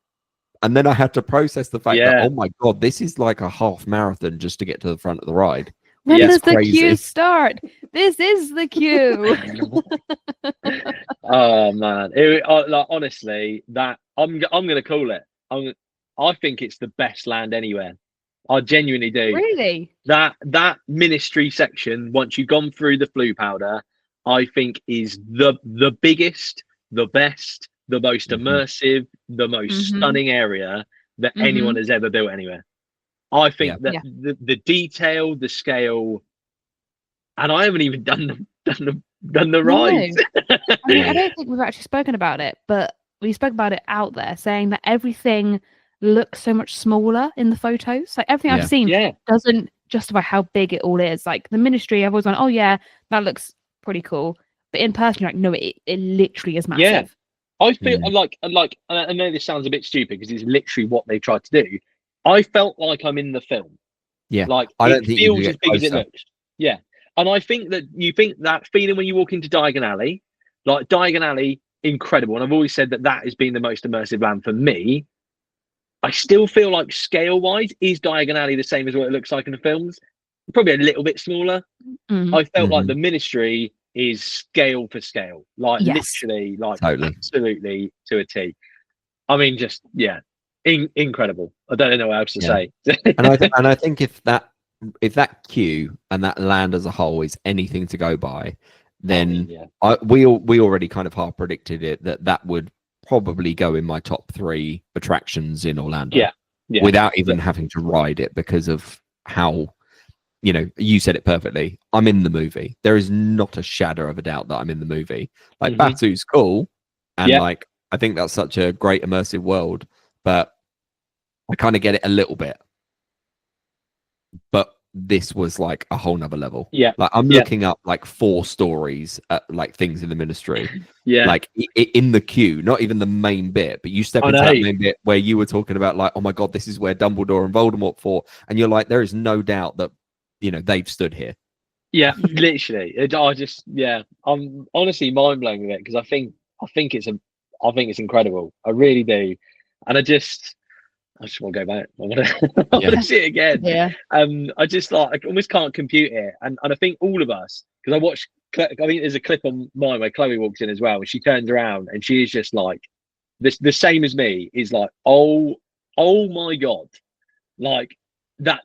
Speaker 3: And then I had to process the fact that,
Speaker 1: Yeah.
Speaker 3: oh my God, this is like a half marathon just to get to the front of the ride.
Speaker 2: When
Speaker 1: Yeah,
Speaker 2: does
Speaker 3: it's
Speaker 2: the
Speaker 3: crazy.
Speaker 2: queue start? This is the queue.
Speaker 1: Oh man, like honestly, that I'm gonna call it. I think it's the best land anywhere. I genuinely do.
Speaker 2: Really?
Speaker 1: That ministry section, once you've gone through the Flue Powder, I think is the biggest, the best, the most immersive, the most stunning area that anyone has ever built anywhere. I think that the detail, the scale, and I haven't even done the rides.
Speaker 2: I mean, I don't think we've actually spoken about it, but we spoke about it out there, saying that everything looks so much smaller in the photos. Like everything I've seen doesn't justify how big it all is. Like the ministry, I've always gone, oh yeah, that looks pretty cool. But in person, you're like, no, it literally is massive.
Speaker 1: Yeah. I feel like I know this sounds a bit stupid because it's literally what they tried to do. I felt like I'm in the film.
Speaker 3: Yeah.
Speaker 1: Like
Speaker 3: I don't
Speaker 1: it
Speaker 3: think
Speaker 1: feels
Speaker 3: you
Speaker 1: as big as it looks. Yeah. And I think that you think that feeling when you walk into Diagon Alley, like Diagon Alley, incredible. And I've always said that has been the most immersive land for me. I still feel like scale-wise, is Diagon Alley the same as what it looks like in the films? Probably a little bit smaller. I felt like the ministry is scale for scale, like literally, like absolutely to a T. I mean, just incredible. I don't know what else to say.
Speaker 3: and I think if that queue and that land as a whole is anything to go by, then we already kind of half predicted it that would probably go in my top 3 attractions in Orlando. Yeah. Without even having to ride it, because of how, you said it perfectly. I'm in the movie. There is not a shadow of a doubt that I'm in the movie. Like Batu's cool, and like I think that's such a great immersive world, but I kind of get it a little bit. But this was like a whole nother level.
Speaker 1: Yeah.
Speaker 3: Like I'm looking up like 4 stories at like things in the ministry. Like in the queue, not even the main bit, but you step into that main bit where you were talking about like, oh my God, this is where Dumbledore and Voldemort fought. And you're like, there is no doubt that, they've stood here.
Speaker 1: Yeah, literally. I'm honestly mind blown with it because I think it's incredible. I really do. And I just want to go back. I want to see it again.
Speaker 2: Yeah.
Speaker 1: I just like I almost can't compute it, and I think all of us, because I watched. I think there's a clip on mine where Chloe walks in as well, and she turns around and she is just like this. The same as me is like, oh my God, like that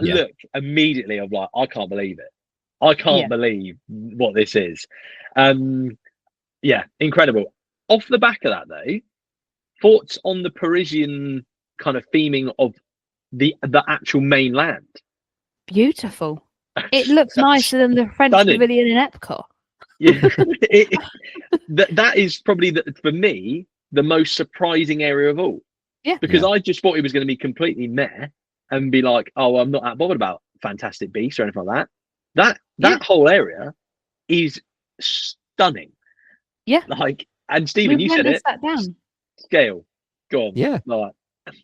Speaker 1: look immediately of like, I can't believe it. I can't believe what this is. Incredible. Off the back of that though, thoughts on the Parisian kind of theming of the actual mainland?
Speaker 2: Beautiful. It looks nicer than the French Pavilion in Epcot.
Speaker 1: Yeah, that is probably for me the most surprising area of all.
Speaker 2: Yeah,
Speaker 1: because I just thought it was going to be completely meh and be like, oh, I'm not that bothered about Fantastic Beasts or anything like that. That whole area is stunning.
Speaker 2: Yeah,
Speaker 1: like, and Stephen, you said it.
Speaker 2: Sat down.
Speaker 1: Scale, go on.
Speaker 3: Yeah,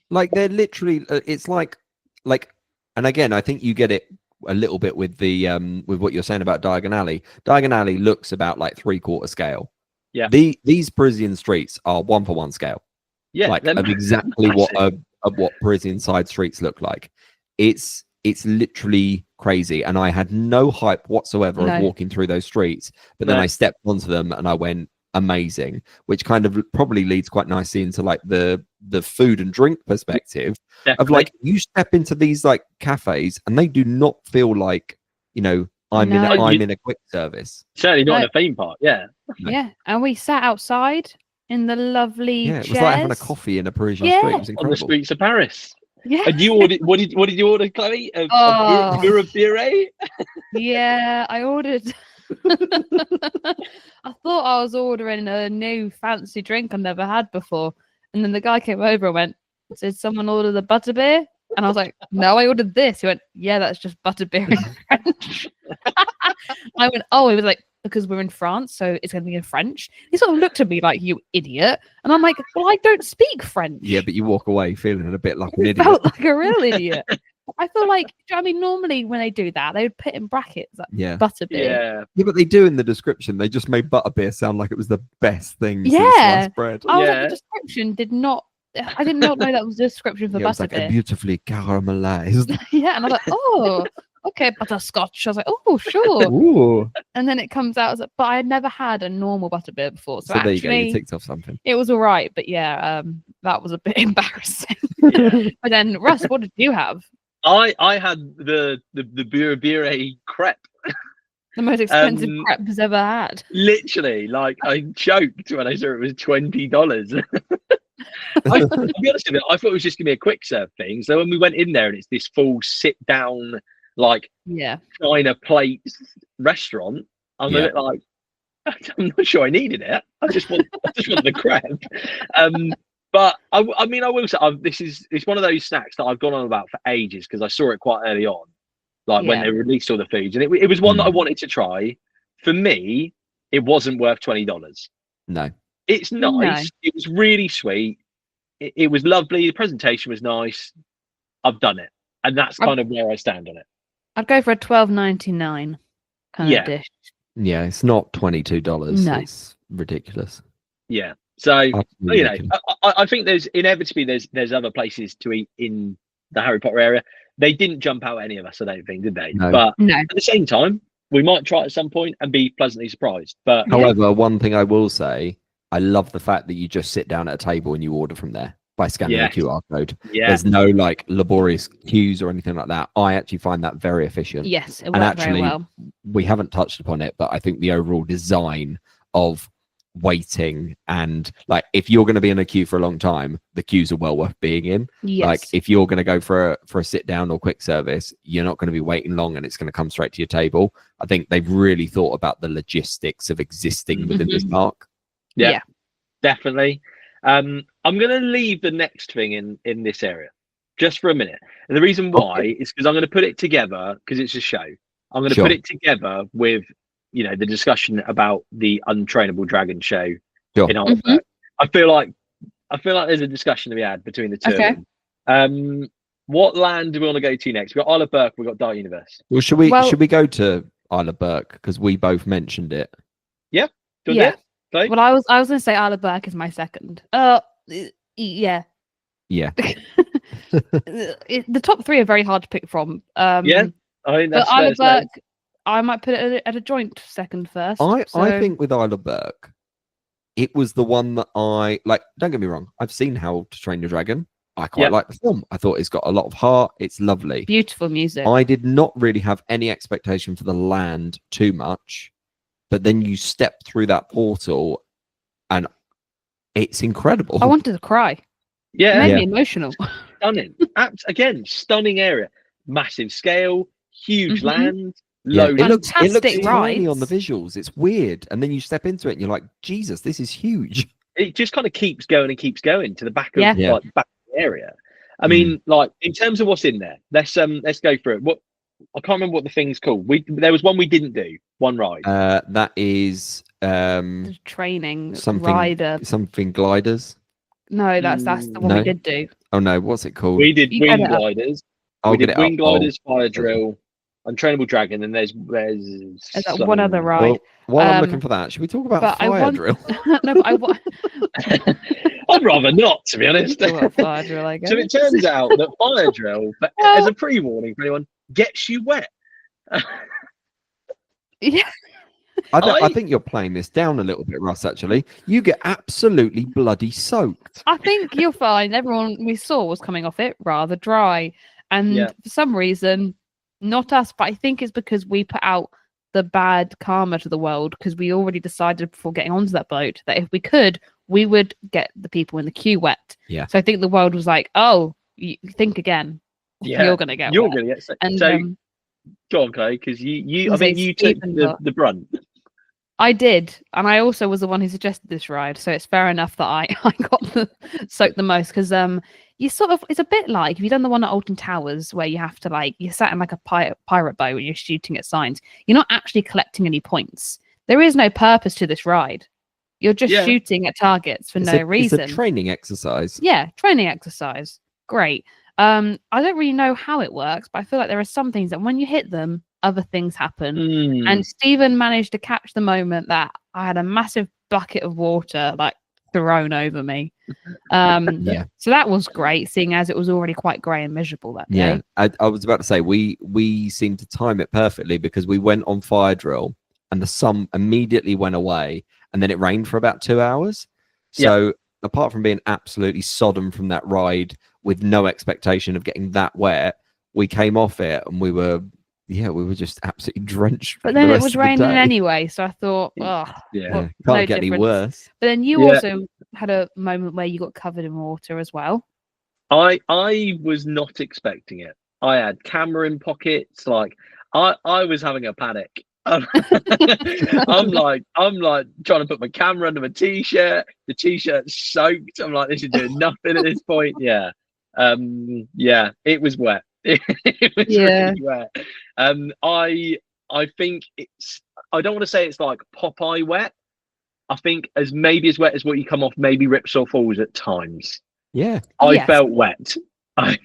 Speaker 3: like they're literally. It's like, and again, I think you get it a little bit with the with what you're saying about Diagon Alley. Diagon Alley looks about like 3/4 scale. Yeah, these Parisian streets are 1-for-1 scale.
Speaker 1: Yeah,
Speaker 3: like of exactly what Parisian side streets look like. It's literally crazy, and I had no hype whatsoever of walking through those streets. But then I stepped onto them, and I went amazing, which kind of probably leads quite nicely into like the food and drink perspective. Definitely. Of like you step into these like cafes, and they do not feel like I'm
Speaker 2: No.
Speaker 3: in a quick service.
Speaker 1: Certainly not
Speaker 2: No.
Speaker 1: in a theme park. Yeah.
Speaker 3: No.
Speaker 2: Yeah, and we sat outside in the lovely
Speaker 3: Yeah, it
Speaker 2: chairs.
Speaker 3: was like having a coffee in a Parisian
Speaker 2: Yeah.
Speaker 3: street. It was
Speaker 1: On the
Speaker 3: incredible.
Speaker 1: streets of Paris.
Speaker 2: Yeah,
Speaker 1: And you ordered, what did you order, Chloe? A
Speaker 2: Oh.
Speaker 1: Burabire?
Speaker 2: yeah. I ordered. I thought I was ordering a new fancy drink I'd never had before, and then the guy came over and went, "Did someone order the butterbeer?" And I was like, "No, I ordered this." He went, "Yeah, that's just butterbeer in French." I went, "Oh," he was like, "Because we're in France, so it's going to be in French." He sort of looked at me like, "You idiot," and I'm like, "Well, I don't speak French."
Speaker 3: Yeah, but you walk away feeling a bit like an
Speaker 2: I
Speaker 3: idiot.
Speaker 2: felt like a real idiot. I feel like, do you know what I mean, normally when they do that, they would put in brackets like
Speaker 3: Yeah.
Speaker 2: butterbeer.
Speaker 1: Yeah.
Speaker 3: Yeah, but they do in the description. They just made butterbeer sound like it was the best thing since
Speaker 2: Yeah.
Speaker 3: sliced bread.
Speaker 2: I was like,
Speaker 1: Yeah.
Speaker 2: the description did not. I did not know that was the description for
Speaker 3: Yeah, it was like a
Speaker 2: butterbeer.
Speaker 3: beautifully caramelized.
Speaker 2: Yeah, and I was like, oh, okay, butterscotch. I was like, oh, sure.
Speaker 3: Ooh.
Speaker 2: And then it comes out as but I had never had a normal butterbeer before, so,
Speaker 3: So there you go. You
Speaker 2: actually
Speaker 3: ticked off something.
Speaker 2: it was all right. But yeah, that was a bit embarrassing.
Speaker 1: Yeah.
Speaker 2: But then, Russ, what did you have?
Speaker 1: I had the Burabire crepe.
Speaker 2: The most expensive
Speaker 1: Um,
Speaker 2: crepe has ever had.
Speaker 1: Literally, like I choked when I saw it was $20. To be honest with you, I thought it was just gonna be a quick serve thing. So when we went in there and it's this full sit down, like
Speaker 2: Yeah.
Speaker 1: China plate restaurant, I'm
Speaker 3: Yeah.
Speaker 1: a bit like, I'm not sure I needed it. I just want the crepe. But I mean, I will say it's one of those snacks that I've gone on about for ages because I saw it quite early on, like when
Speaker 2: Yeah.
Speaker 1: they released all the foods, and it was one that I wanted to try. For me, it wasn't worth $20.
Speaker 3: No.
Speaker 1: It's nice. It was really sweet. It was lovely. The presentation was nice. I've done it, and that's kind of where I stand on it.
Speaker 2: I'd go for a $12.99 kind
Speaker 1: Yeah.
Speaker 2: of dish.
Speaker 3: Yeah, it's not $22.
Speaker 2: No.
Speaker 3: It's ridiculous.
Speaker 1: Yeah. So
Speaker 3: Absolutely
Speaker 1: you know,
Speaker 3: ridiculous.
Speaker 1: I think there's inevitably there's other places to eat in the Harry Potter area. They didn't jump out at any of us, I don't think, did they?
Speaker 3: No.
Speaker 1: But
Speaker 2: No.
Speaker 1: at the same time, we might try it at some point and be pleasantly surprised. But
Speaker 3: However, one thing I will say, I love the fact that you just sit down at a table and you order from there by scanning
Speaker 1: Yes.
Speaker 3: the QR code.
Speaker 1: yeah,
Speaker 3: There's no like laborious queues or anything like that. I actually find that very efficient.
Speaker 2: Yes, it
Speaker 3: And
Speaker 2: worked
Speaker 3: actually,
Speaker 2: very well.
Speaker 3: we haven't touched upon it, but I think the overall design of waiting and like if you're going to be in a queue for a long time, the queues are well worth being in.
Speaker 2: Yes.
Speaker 3: Like if you're going to go for a sit down or quick service, you're not going to be waiting long and it's going to come straight to your table. I think they've really thought about the logistics of existing within this park.
Speaker 1: yeah, definitely. I'm going to leave the next thing in this area just for a minute, and the reason why is because I'm going to put it together because it's a show. I'm going to
Speaker 3: Sure.
Speaker 1: put it together with the discussion about the Untrainable Dragon show
Speaker 3: Sure.
Speaker 1: in Ireland. I feel like there's a discussion to be had between the two
Speaker 2: Okay.
Speaker 1: of them. What land do we want to go to next? We've got Isle of Burke, we've got Dark Universe.
Speaker 3: Well, should we go to Isle of Burke because we both mentioned it?
Speaker 1: Do you want
Speaker 2: Yeah.
Speaker 1: to do it?
Speaker 2: Well, I was going to say Isle of Burke is my second. Yeah.
Speaker 3: Yeah.
Speaker 2: The top three are very hard to pick from.
Speaker 1: Yeah, I think
Speaker 2: But
Speaker 1: that's
Speaker 2: Isle
Speaker 1: fair
Speaker 2: of
Speaker 1: to say.
Speaker 2: Burke, I might put it at a joint second first.
Speaker 3: I
Speaker 2: So-
Speaker 3: think with Isle of Burke, it was the one that I like. Don't get me wrong. I've seen How to Train Your Dragon. I quite
Speaker 1: Yeah.
Speaker 3: like the film. I thought it's got a lot of heart. It's lovely.
Speaker 2: beautiful music.
Speaker 3: I did not really have any expectation for the land too much, but then you step through that portal and it's incredible.
Speaker 2: I wanted to cry. It
Speaker 1: Yeah,
Speaker 2: made
Speaker 3: Yeah.
Speaker 2: me emotional.
Speaker 1: stunning. Again, stunning area, massive scale, huge
Speaker 2: Mhm.
Speaker 1: land,
Speaker 3: Yeah,
Speaker 1: loads.
Speaker 3: it looks
Speaker 2: Fantastic
Speaker 3: tiny on the
Speaker 2: rides.
Speaker 3: visuals. It's weird, and then you step into it and you're like, Jesus, this is huge.
Speaker 1: It just kind of keeps going and keeps going to the back of
Speaker 2: Yeah.
Speaker 3: Yeah.
Speaker 1: like back of the area. I mean, like in terms of what's in there, let's go through it. What I can't remember what the thing's called. There was one we didn't do, one ride.
Speaker 3: That is
Speaker 2: The training
Speaker 3: something
Speaker 2: rider.
Speaker 3: something gliders.
Speaker 2: No, that's the one
Speaker 3: No.
Speaker 2: we did do.
Speaker 3: Oh no, what's it called?
Speaker 1: We did
Speaker 2: You
Speaker 1: wing
Speaker 2: get it up.
Speaker 1: gliders.
Speaker 3: I'll
Speaker 1: We
Speaker 3: get
Speaker 1: did
Speaker 3: it
Speaker 1: wing
Speaker 3: up.
Speaker 1: gliders, fire drill, Untrainable Dragon, and there's
Speaker 2: There's that one other
Speaker 1: some-
Speaker 2: ride.
Speaker 3: While I'm
Speaker 2: Um,
Speaker 3: looking for that, should we talk about
Speaker 2: but I
Speaker 3: fire
Speaker 2: want-
Speaker 3: drill?
Speaker 2: No, but I want
Speaker 1: I'd rather not, to be honest.
Speaker 2: fire drill, I guess.
Speaker 1: So it turns out that fire drill, but as a pre-warning for anyone, gets you wet.
Speaker 2: Yeah.
Speaker 3: I think you're playing this down a little bit, Russ. Actually, you get absolutely bloody soaked.
Speaker 2: I think you'll find everyone we saw was coming off it rather dry. And
Speaker 1: Yeah.
Speaker 2: for some reason, Not us, but I think it's because we put out the bad karma to the world because we already decided before getting onto that boat that if we could, we would get the people in the queue wet.
Speaker 3: Yeah.
Speaker 2: So I think the world was like, oh, you think again.
Speaker 1: Yeah.
Speaker 2: You're going to get
Speaker 1: You're
Speaker 2: wet.
Speaker 1: going to get sick.
Speaker 2: And,
Speaker 1: so, go on, Chloe, because you I think you took the brunt.
Speaker 2: I did, and I also was the one who suggested this ride, so it's fair enough that I got soaked the most because you sort of, it's a bit like, have you done the one at Alton Towers where you have to like, you're sat in like a pirate boat and you're shooting at signs. You're not actually collecting any points. There is no purpose to this ride. You're just shooting at targets for no reason.
Speaker 3: It's a training exercise.
Speaker 2: Yeah, training exercise. Great. I don't really know how it works, but I feel like there are some things that when you hit them, other things happen. And Stephen managed to catch the moment that I had a massive bucket of water like thrown over me. So that was great, seeing as it was already quite grey and miserable that day.
Speaker 3: I was about to say we seemed to time it perfectly because we went on fire drill and the sun immediately went away and then it rained for about 2 hours. So apart from being absolutely sodden from that ride with no expectation of getting that wet, we came off it and we were just absolutely drenched.
Speaker 2: But then it was raining anyway, so I thought,
Speaker 3: can't
Speaker 2: no
Speaker 3: get any
Speaker 2: difference.
Speaker 3: worse.
Speaker 2: But then you also had a moment where you got covered in water as well.
Speaker 1: I was not expecting it. I had camera in pockets, like I was having a panic. I'm like trying to put my camera under my t-shirt. The t-shirt's soaked. I'm like, this is doing nothing at this point. It was wet. It was really wet. I think it's, I don't want to say it's like Popeye wet. I think as wet as what you come off maybe Ripsaw Falls at times. I felt wet. But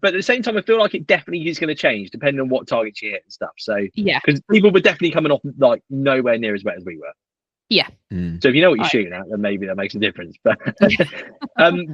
Speaker 1: at the same time, I feel like it definitely is going to change depending on what targets you hit and stuff. So because people were definitely coming off like nowhere near as wet as we were. So if you know what you're shooting at, then maybe that makes a difference. But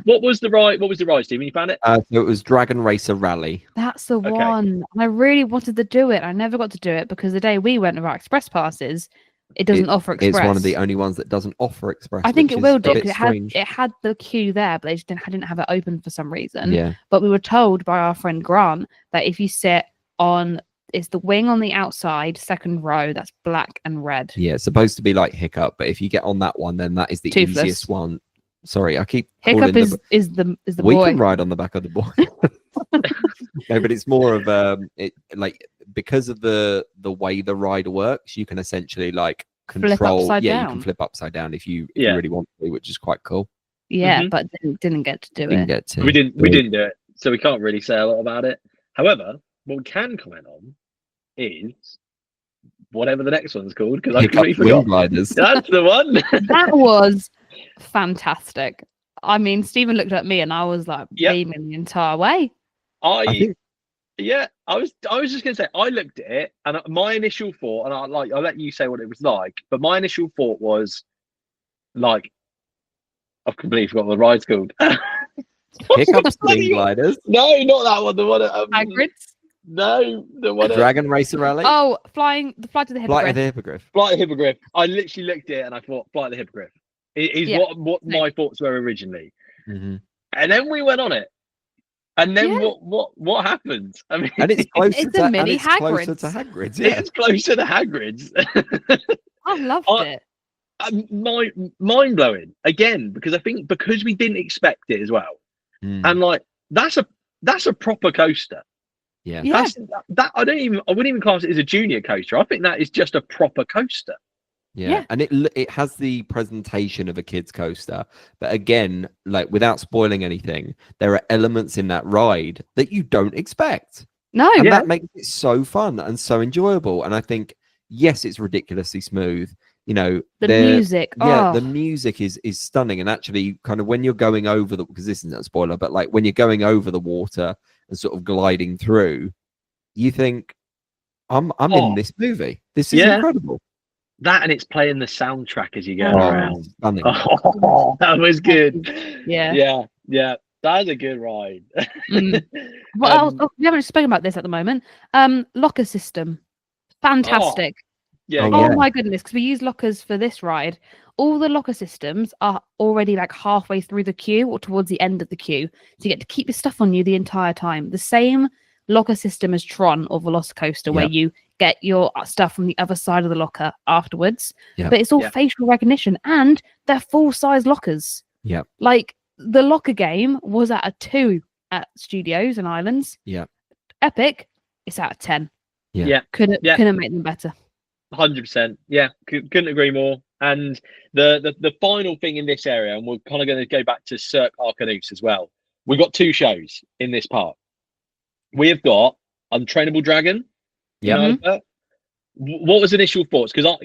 Speaker 1: what was the ride? What was the ride, Stephen? You found it?
Speaker 3: So it was Dragon Racer Rally.
Speaker 2: That's the one. I really wanted to do it. I never got to do it because the day we went with our express passes, it doesn't offer express.
Speaker 3: It's one of the only ones that doesn't offer express.
Speaker 2: I think it will do. It had the queue there, but they just didn't have it open for some reason. But we were told by our friend Grant that if you sit on, it's the wing on the outside, second row, that's black and red.
Speaker 3: Yeah, it's supposed to be like Hiccup, but if you get on that one, then that is the
Speaker 2: Toothless.
Speaker 3: easiest one. Sorry, I keep
Speaker 2: Hiccup is the
Speaker 3: we
Speaker 2: boy.
Speaker 3: can ride on the back of the boy. No, but it's more of it like because of the way the ride works, you can essentially like control.
Speaker 2: Flip upside
Speaker 3: you
Speaker 2: down.
Speaker 3: can flip upside down if you really want to, which is quite cool.
Speaker 2: But didn't get to do it.
Speaker 1: We didn't do it, so we can't really say a lot about it. However, what we can comment on is whatever the next one's called, because I completely forgot.
Speaker 3: Gliders.
Speaker 1: That's the one.
Speaker 2: That was fantastic. I mean, Stephen looked at me and I was like beaming the entire way.
Speaker 1: I was just gonna say, I looked at it and my initial thought, and I'll let you say what it was like, but my initial thought was like, I've completely forgotten what the ride's called.
Speaker 3: Hiccup Swing Gliders.
Speaker 1: No, not that one. The one at
Speaker 2: Hagrid's.
Speaker 1: No, the one
Speaker 3: Dragon Racer Rally.
Speaker 2: Oh, Flight of the Hippogriff.
Speaker 3: Flight of the Hippogriff.
Speaker 1: Flight of the Hippogriff. I literally looked at it and I thought Flight of the Hippogriff. It is what my thoughts were originally. And then we went on it. And then what happened? I mean,
Speaker 3: and it's closer
Speaker 2: it's
Speaker 3: to
Speaker 2: a mini
Speaker 3: Hagrid's.
Speaker 1: It's closer to Hagrid's.
Speaker 2: I loved it.
Speaker 1: Mind blowing again, because I think because we didn't expect it as well. And like that's a proper coaster. That I wouldn't even class it as a junior coaster. I think that is just a proper coaster.
Speaker 3: And it has the presentation of a kid's coaster, but again, like without spoiling anything, there are elements in that ride that you don't expect. And that makes it so fun and so enjoyable. And I think yes, it's ridiculously smooth. You know,
Speaker 2: the music.
Speaker 3: The music is stunning. And actually, kind of when you're going over because this isn't a spoiler, but like when you're going over the water and sort of gliding through, you think, I'm in this movie. This is incredible.
Speaker 1: That and it's playing the soundtrack as you go around.
Speaker 3: Stunning.
Speaker 1: That was good.
Speaker 2: Yeah.
Speaker 1: That was a good ride.
Speaker 2: What else? We haven't spoken about this at the moment. Locker system. Fantastic.
Speaker 1: Yeah.
Speaker 2: Oh my goodness, because we use lockers for this ride all the locker systems are already like halfway through the queue or towards the end of the queue. So you get to keep your stuff on you the entire time. The same locker system as Tron or Velocicoaster, where you get your stuff from the other side of the locker afterwards.
Speaker 3: Yep.
Speaker 2: But it's all facial recognition, and they're full-size lockers.
Speaker 3: Yeah.
Speaker 2: Like the locker game was at a 2 at Studios and Islands.
Speaker 3: Yeah.
Speaker 2: Epic, it's out of 10.
Speaker 3: Yeah.
Speaker 2: Couldn't make them better.
Speaker 1: 100%. Yeah, couldn't agree more. And the final thing in this area, and we're kind of going to go back to Cirque Arcanus as well. We've got 2 shows in this park. We have got Untrainable Dragon.
Speaker 3: Yeah.
Speaker 1: What was initial thoughts? Because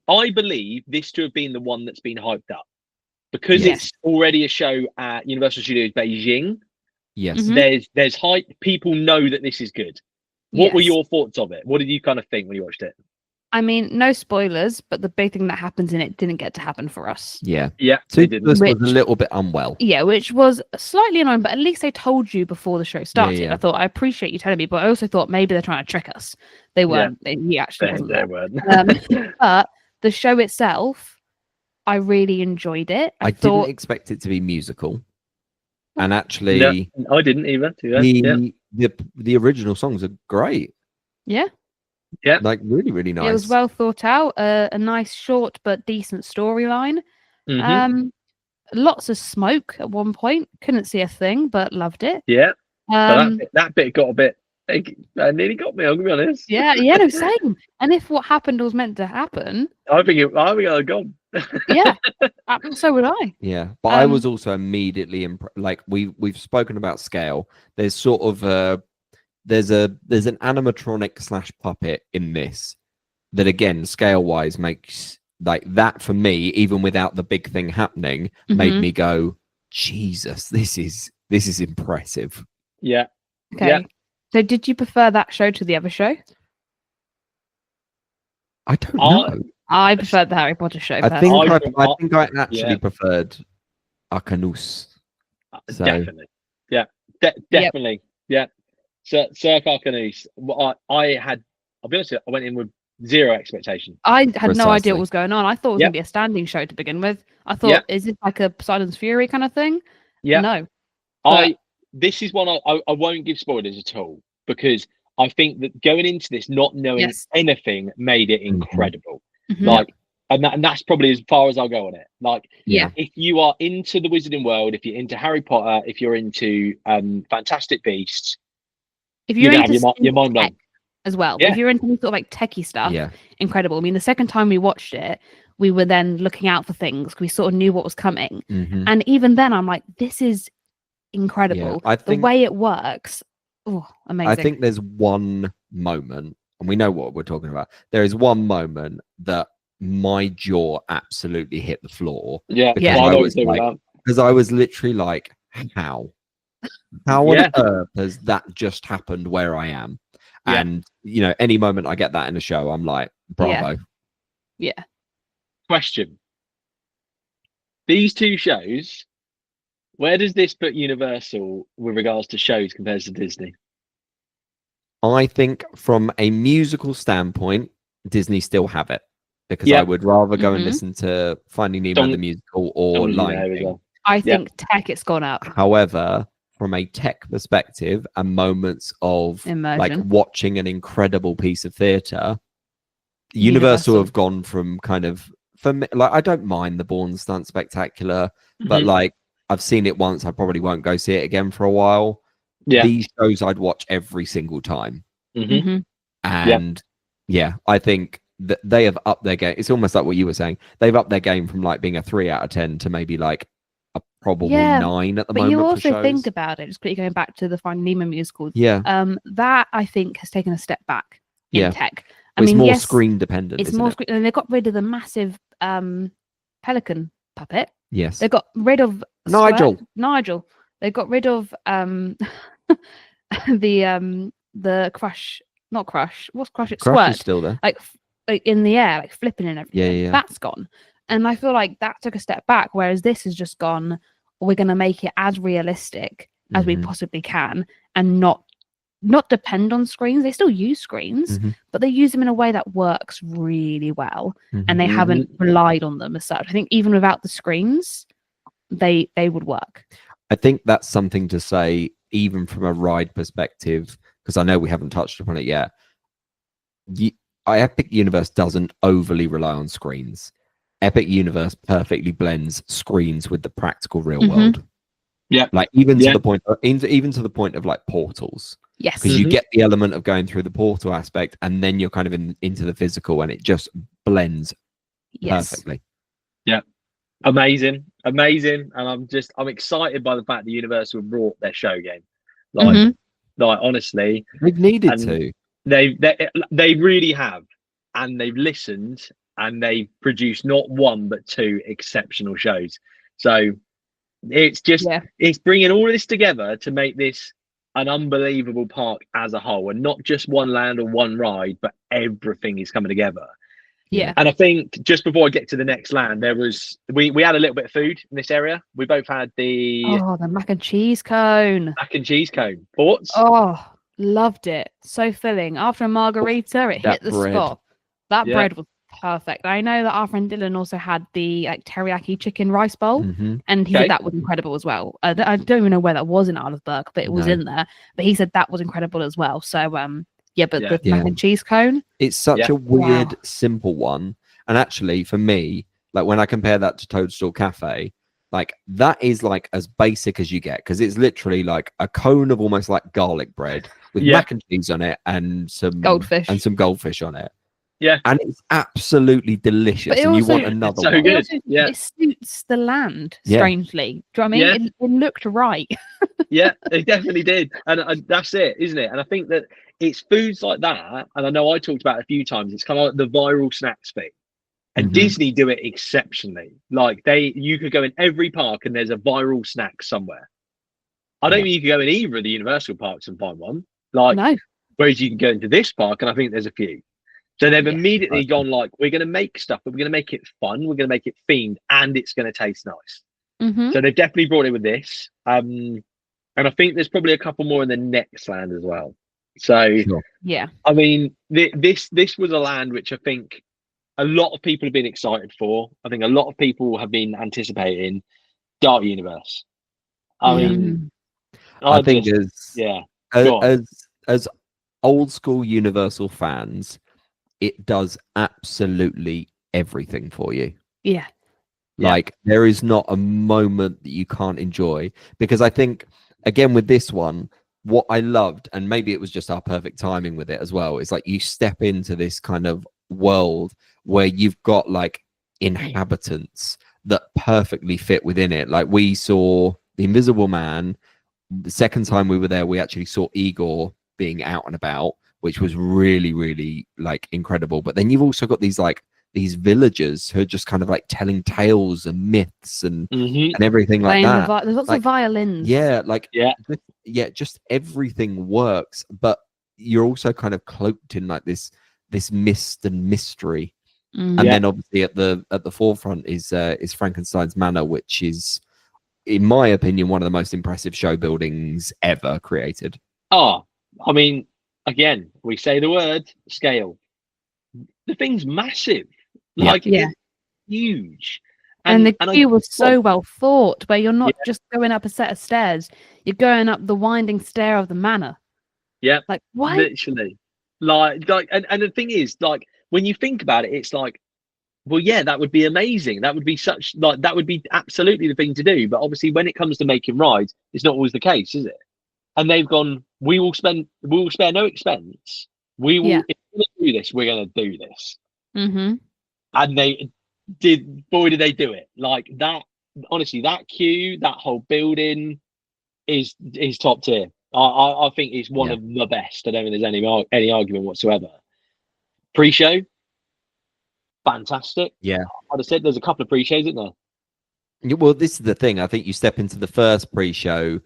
Speaker 1: I believe this to have been the one that's been hyped up because it's already a show at Universal Studios Beijing.
Speaker 3: Yes.
Speaker 1: There's hype. People know that this is good. What were your thoughts of it? What did you kind of think when you watched it?
Speaker 2: I mean, no spoilers, but the big thing that happens in it didn't get to happen for us.
Speaker 3: Yeah.
Speaker 1: Toothless
Speaker 3: was a little bit unwell.
Speaker 2: Yeah, which was slightly annoying, but at least they told you before the show started.
Speaker 3: Yeah.
Speaker 2: I thought, I appreciate you telling me, but I also thought maybe they're trying to trick us. They weren't. He actually wasn't.
Speaker 1: They weren't.
Speaker 2: But the show itself, I really enjoyed it.
Speaker 3: I
Speaker 2: thought
Speaker 3: didn't expect it to be musical. And actually,
Speaker 1: no, I didn't either.
Speaker 3: The original songs are great.
Speaker 2: Yeah.
Speaker 1: Yeah.
Speaker 3: Like really, really nice.
Speaker 2: It was well thought out. A nice, short but decent storyline. Lots of smoke at one point. Couldn't see a thing, but loved it.
Speaker 1: Yeah. That bit got a bit. Nearly got me. I'm gonna be honest.
Speaker 2: Yeah. No, same. And if what happened was meant to happen,
Speaker 1: I think I'd gone.
Speaker 2: Yeah. So would I.
Speaker 3: Yeah, but I was also immediately like we've spoken about scale. There's sort of there's an animatronic / puppet in this that again scale wise makes like that for me, even without the big thing happening, made me go, Jesus, this is impressive.
Speaker 2: Okay. Yeah. So did you prefer that show to the other show?
Speaker 3: I don't know.
Speaker 2: I preferred the Harry Potter show.
Speaker 3: I think I actually preferred Arcanus. So.
Speaker 1: Definitely. Yeah. Definitely. Yeah. So Cirque Arcanus. I'll be honest with you, I went in with zero expectation.
Speaker 2: I had no idea what was going on. I thought it was going to be a standing show to begin with. I thought, is this like a Poseidon's Fury kind of thing?
Speaker 1: Yeah.
Speaker 2: No.
Speaker 1: This is one I won't give spoilers at all because I think that going into this not knowing anything made it incredible. Like, and that's probably as far as I'll go on it. Like, if you are into the Wizarding World, if you're into Harry Potter, if you're into Fantastic Beasts,
Speaker 2: if you're into
Speaker 1: your mind blown
Speaker 2: as well. If you're into sort of like techie stuff, incredible. I mean, the second time we watched it, we were then looking out for things because we sort of knew what was coming. And even then, I'm like, this is incredible.
Speaker 3: I think,
Speaker 2: the way it works, amazing.
Speaker 3: I think there's one moment, and we know what we're talking about. There is one moment that my jaw absolutely hit the floor.
Speaker 1: Yeah,
Speaker 3: because I was literally like, how on earth has that just happened where I am? And any moment I get that in a show, I'm like, bravo.
Speaker 2: Yeah.
Speaker 1: Question: these 2 shows, where does this put Universal with regards to shows compared to Disney?
Speaker 3: I think from a musical standpoint, Disney still have it because I would rather go and listen to Finding Nemo the musical or Lion King.
Speaker 2: I think tech, it's gone out.
Speaker 3: However, from a tech perspective and moments of
Speaker 2: immersion,
Speaker 3: like watching an incredible piece of theatre, Universal have gone from kind of, for me, like I don't mind the Bourne Stunt Spectacular, but like I've seen it once, I probably won't go see it again for a while. These shows I'd watch every single time. And I think that they have upped their game. It's almost like what you were saying. They've upped their game from like being a 3 out of 10 to maybe like a probably 9 at the moment.
Speaker 2: But you also think about it, just quickly going back to the Finding Nemo musical. That I think has taken a step back in tech. I mean,
Speaker 3: more screen dependent.
Speaker 2: It's more screen, and they got rid of the massive pelican puppet.
Speaker 3: Yes,
Speaker 2: they got rid of Nigel. They got rid of the crush. Not crush. What's crush? It's
Speaker 3: Crush
Speaker 2: squirt.
Speaker 3: is still there.
Speaker 2: Like in the air, like flipping and everything.
Speaker 3: Yeah.
Speaker 2: That's gone. And I feel like that took a step back, whereas this has just gone, we're going to make it as realistic as we possibly can and not not depend on screens. They still use screens,
Speaker 3: Mhm.
Speaker 2: but they use them in a way that works really well,
Speaker 3: Mhm.
Speaker 2: and they haven't relied on them as such. I think even without the screens, they would work.
Speaker 3: I think that's something to say, even from a ride perspective, because I know we haven't touched upon it yet. Epic Universe doesn't overly rely on screens. Epic Universe perfectly blends screens with the practical real world.
Speaker 1: Yeah,
Speaker 3: like even to the point, even to the point of like portals.
Speaker 2: Yes.
Speaker 3: Because you get the element of going through the portal aspect, and then you're kind of into the physical, and it just blends perfectly.
Speaker 1: Yeah, amazing, and I'm excited by the fact that Universal brought their show game. Like honestly,
Speaker 3: they've needed to.
Speaker 1: They really have, and they've listened, and they've produced not one but two exceptional shows. So it's just it's bringing all of this together to make this an unbelievable park as a whole, and not just one land or one ride, but everything is coming together.
Speaker 2: Yeah.
Speaker 1: And I think just before I get to the next land, there was we had a little bit of food in this area. We both had the
Speaker 2: mac and cheese cone.
Speaker 1: Mac and cheese cone. Thoughts?
Speaker 2: Oh, loved it. So filling. After a margarita, it hit the spot. That bread was perfect. I know that our friend Dylan also had the like teriyaki chicken rice bowl, and he said that was incredible as well. I don't even know where that was in Isle of Burke, but it was in there. But he said that was incredible as well. So the mac and cheese cone.
Speaker 3: It's such a weird, simple one. And actually, for me, like when I compare that to Toadstool Cafe, like that is like as basic as you get, because it's literally like a cone of almost like garlic bread with mac and cheese on it and some goldfish on it.
Speaker 1: Yeah,
Speaker 3: and it's absolutely delicious, and you want another one.
Speaker 1: Good.
Speaker 2: It suits the land strangely. Do you know what I mean? It looked right.
Speaker 1: Yeah, it definitely did, and that's it, isn't it? And I think that it's foods like that, and I know I talked about it a few times. It's kind of like the viral snacks thing, and Disney do it exceptionally. Like you could go in every park and there's a viral snack somewhere. I don't think you could go in either of the Universal parks and find one. Whereas you can go into this park and I think there's a few. So they've immediately gone like, we're going to make stuff, but we're going to make it fun. We're going to make it themed, and it's going to taste nice. So they've definitely brought it with this. And I think there's probably a couple more in the next land as well. So, I mean, this was a land which I think a lot of people have been excited for. I think a lot of people have been anticipating Dark Universe. I mean,
Speaker 3: I think as old school Universal fans, it does absolutely everything for you. Like there is not a moment that you can't enjoy, because I think again with this one, what I loved, and maybe it was just our perfect timing with it as well, is like you step into this kind of world where you've got like inhabitants that perfectly fit within it. Like we saw the Invisible Man. The second time we were there, we actually saw Igor being out and about, which was really, really like incredible. But then you've also got these villagers who are just kind of like telling tales and myths and everything like that.
Speaker 2: There's lots of violins.
Speaker 3: Just everything works. But you're also kind of cloaked in like this mist and mystery. And then obviously at the forefront is Frankenstein's Manor, which is, in my opinion, one of the most impressive show buildings ever created.
Speaker 1: Oh, I mean, again, we say the word scale. The thing's massive. It's huge.
Speaker 2: And the queue was so well thought, where you're not just going up a set of stairs, you're going up the winding stair of the manor.
Speaker 1: Yeah.
Speaker 2: Like, what?
Speaker 1: Literally. And the thing is, like, when you think about it, it's like, well, yeah, that would be amazing. That would be that would be absolutely the thing to do. But obviously, when it comes to making rides, it's not always the case, is it? And they've gone, we will spare no expense. We will, if we're going to do this, we're going to do this. And they did, boy, did they do it. Like that, honestly, that queue, that whole building is top tier. I think it's one of the best. I don't think there's any argument whatsoever. Pre-show, fantastic.
Speaker 3: Yeah.
Speaker 1: I'd have said there's a couple of pre-shows, isn't there?
Speaker 3: Well, this is the thing. I think you step into the first pre-show